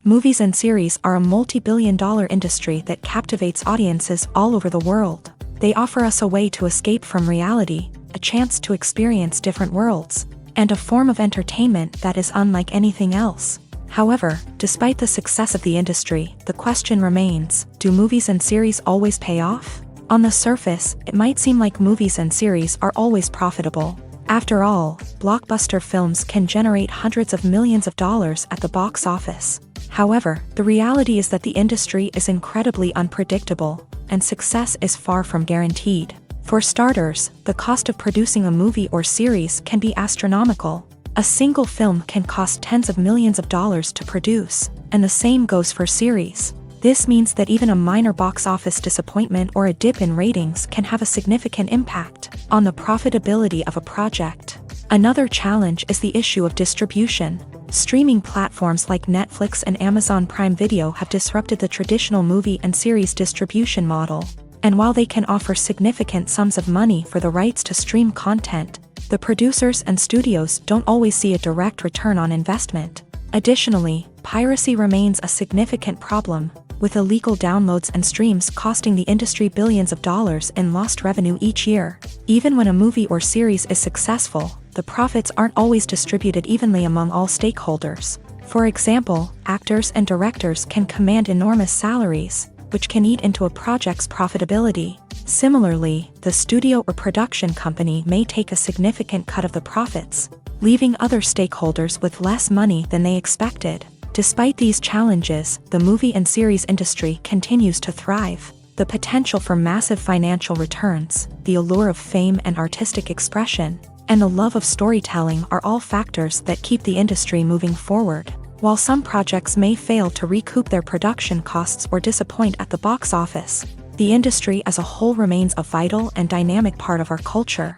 Speaker 1: Movies and series are a multi-billion-dollar industry that captivates audiences all over the world. They offer us a way to escape from reality, a chance to experience different worlds, and a form of entertainment that is unlike anything else. However, despite the success of the industry, the question remains, do movies and series always pay off? On the surface, it might seem like movies and series are always profitable. After all, blockbuster films can generate hundreds of millions of dollars at the box office. However, the reality is that the industry is incredibly unpredictable, and success is far from guaranteed. For starters, the cost of producing a movie or series can be astronomical. A single film can cost tens of millions of dollars to produce, and the same goes for series. This means that even a minor box office disappointment or a dip in ratings can have a significant impact on the profitability of a project. Another challenge is the issue of distribution. Streaming platforms like Netflix and Amazon Prime Video have disrupted the traditional movie and series distribution model. And while they can offer significant sums of money for the rights to stream content, the producers and studios don't always see a direct return on investment. Additionally, piracy remains a significant problem, with illegal downloads and streams costing the industry billions of dollars in lost revenue each year. Even when a movie or series is successful, the profits aren't always distributed evenly among all stakeholders. For example, actors and directors can command enormous salaries, which can eat into a project's profitability. Similarly, the studio or production company may take a significant cut of the profits, leaving other stakeholders with less money than they expected. Despite these challenges, the movie and series industry continues to thrive. The potential for massive financial returns, the allure of fame and artistic expression, and the love of storytelling are all factors that keep the industry moving forward. While some projects may fail to recoup their production costs or disappoint at the box office, the industry as a whole remains a vital and dynamic part of our culture.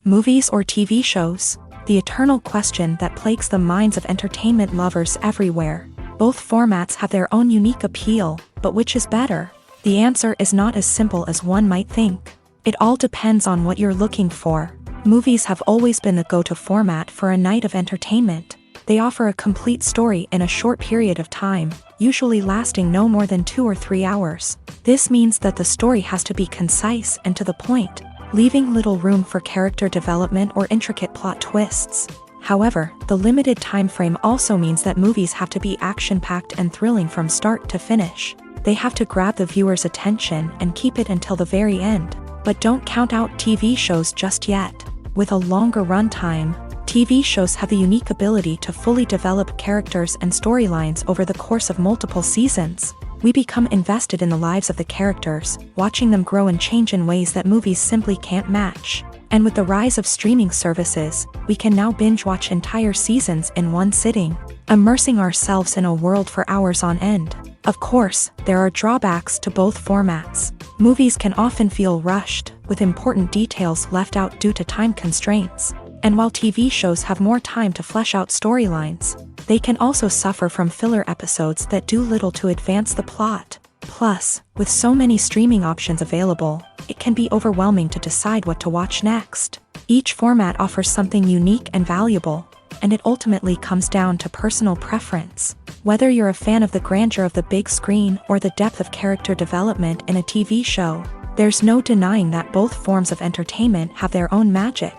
Speaker 1: Movies or TV shows? The eternal question that plagues the minds of entertainment lovers everywhere. Both formats have their own unique appeal, but which is better? The answer is not as simple as one might think. It all depends on what you're looking for. Movies have always been the go-to format for a night of entertainment. They offer a complete story in a short period of time, usually lasting no more than 2 or 3 hours. This means that the story has to be concise and to the point, leaving little room for character development or intricate plot twists. However, the limited time frame also means that movies have to be action-packed and thrilling from start to finish. They have to grab the viewer's attention and keep it until the very end. But don't count out TV shows just yet. With a longer runtime, TV shows have the unique ability to fully develop characters and storylines over the course of multiple seasons. We become invested in the lives of the characters, watching them grow and change in ways that movies simply can't match. And with the rise of streaming services, we can now binge-watch entire seasons in one sitting, immersing ourselves in a world for hours on end. Of course, there are drawbacks to both formats. Movies can often feel rushed, with important details left out due to time constraints. And while TV shows have more time to flesh out storylines, they can also suffer from filler episodes that do little to advance the plot. Plus, with so many streaming options available, it can be overwhelming to decide what to watch next. Each format offers something unique and valuable, and it ultimately comes down to personal preference. Whether you're a fan of the grandeur of the big screen or the depth of character development in a TV show, there's no denying that both forms of entertainment have their own magic.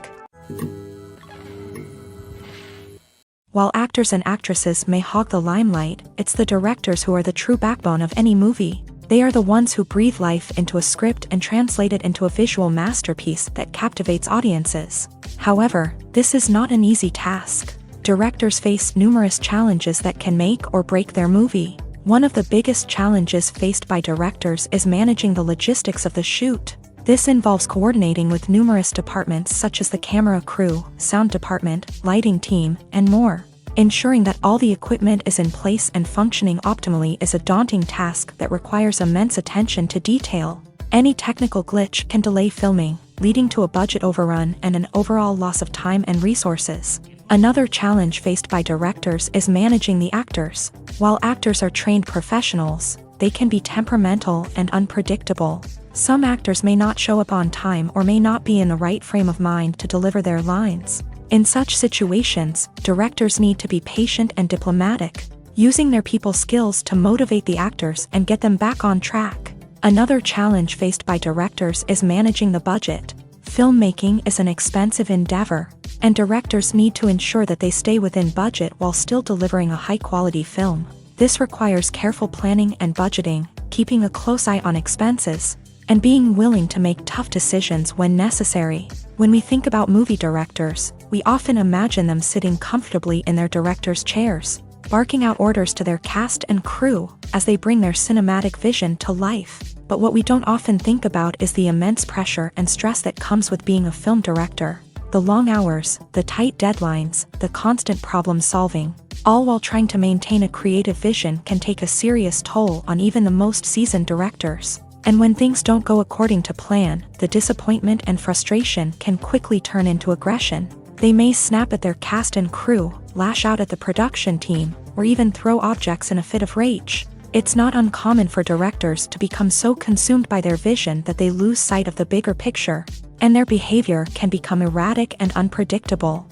Speaker 1: While actors and actresses may hog the limelight, it's the directors who are the true backbone of any movie. They are the ones who breathe life into a script and translate it into a visual masterpiece that captivates audiences. However, this is not an easy task. Directors face numerous challenges that can make or break their movie. One of the biggest challenges faced by directors is managing the logistics of the shoot. This involves coordinating with numerous departments such as the camera crew, sound department, lighting team, and more. Ensuring that all the equipment is in place and functioning optimally is a daunting task that requires immense attention to detail. Any technical glitch can delay filming, leading to a budget overrun and an overall loss of time and resources. Another challenge faced by directors is managing the actors. While actors are trained professionals, they can be temperamental and unpredictable. Some actors may not show up on time or may not be in the right frame of mind to deliver their lines. In such situations, directors need to be patient and diplomatic, using their people skills to motivate the actors and get them back on track. Another challenge faced by directors is managing the budget. Filmmaking is an expensive endeavor, and directors need to ensure that they stay within budget while still delivering a high-quality film. This requires careful planning and budgeting, keeping a close eye on expenses, and being willing to make tough decisions when necessary. When we think about movie directors, we often imagine them sitting comfortably in their director's chairs, barking out orders to their cast and crew as they bring their cinematic vision to life. But what we don't often think about is the immense pressure and stress that comes with being a film director. The long hours, the tight deadlines, the constant problem solving, all while trying to maintain a creative vision can take a serious toll on even the most seasoned directors. And when things don't go according to plan, the disappointment and frustration can quickly turn into aggression. They may snap at their cast and crew, lash out at the production team, or even throw objects in a fit of rage. It's not uncommon for directors to become so consumed by their vision that they lose sight of the bigger picture, and their behavior can become erratic and unpredictable.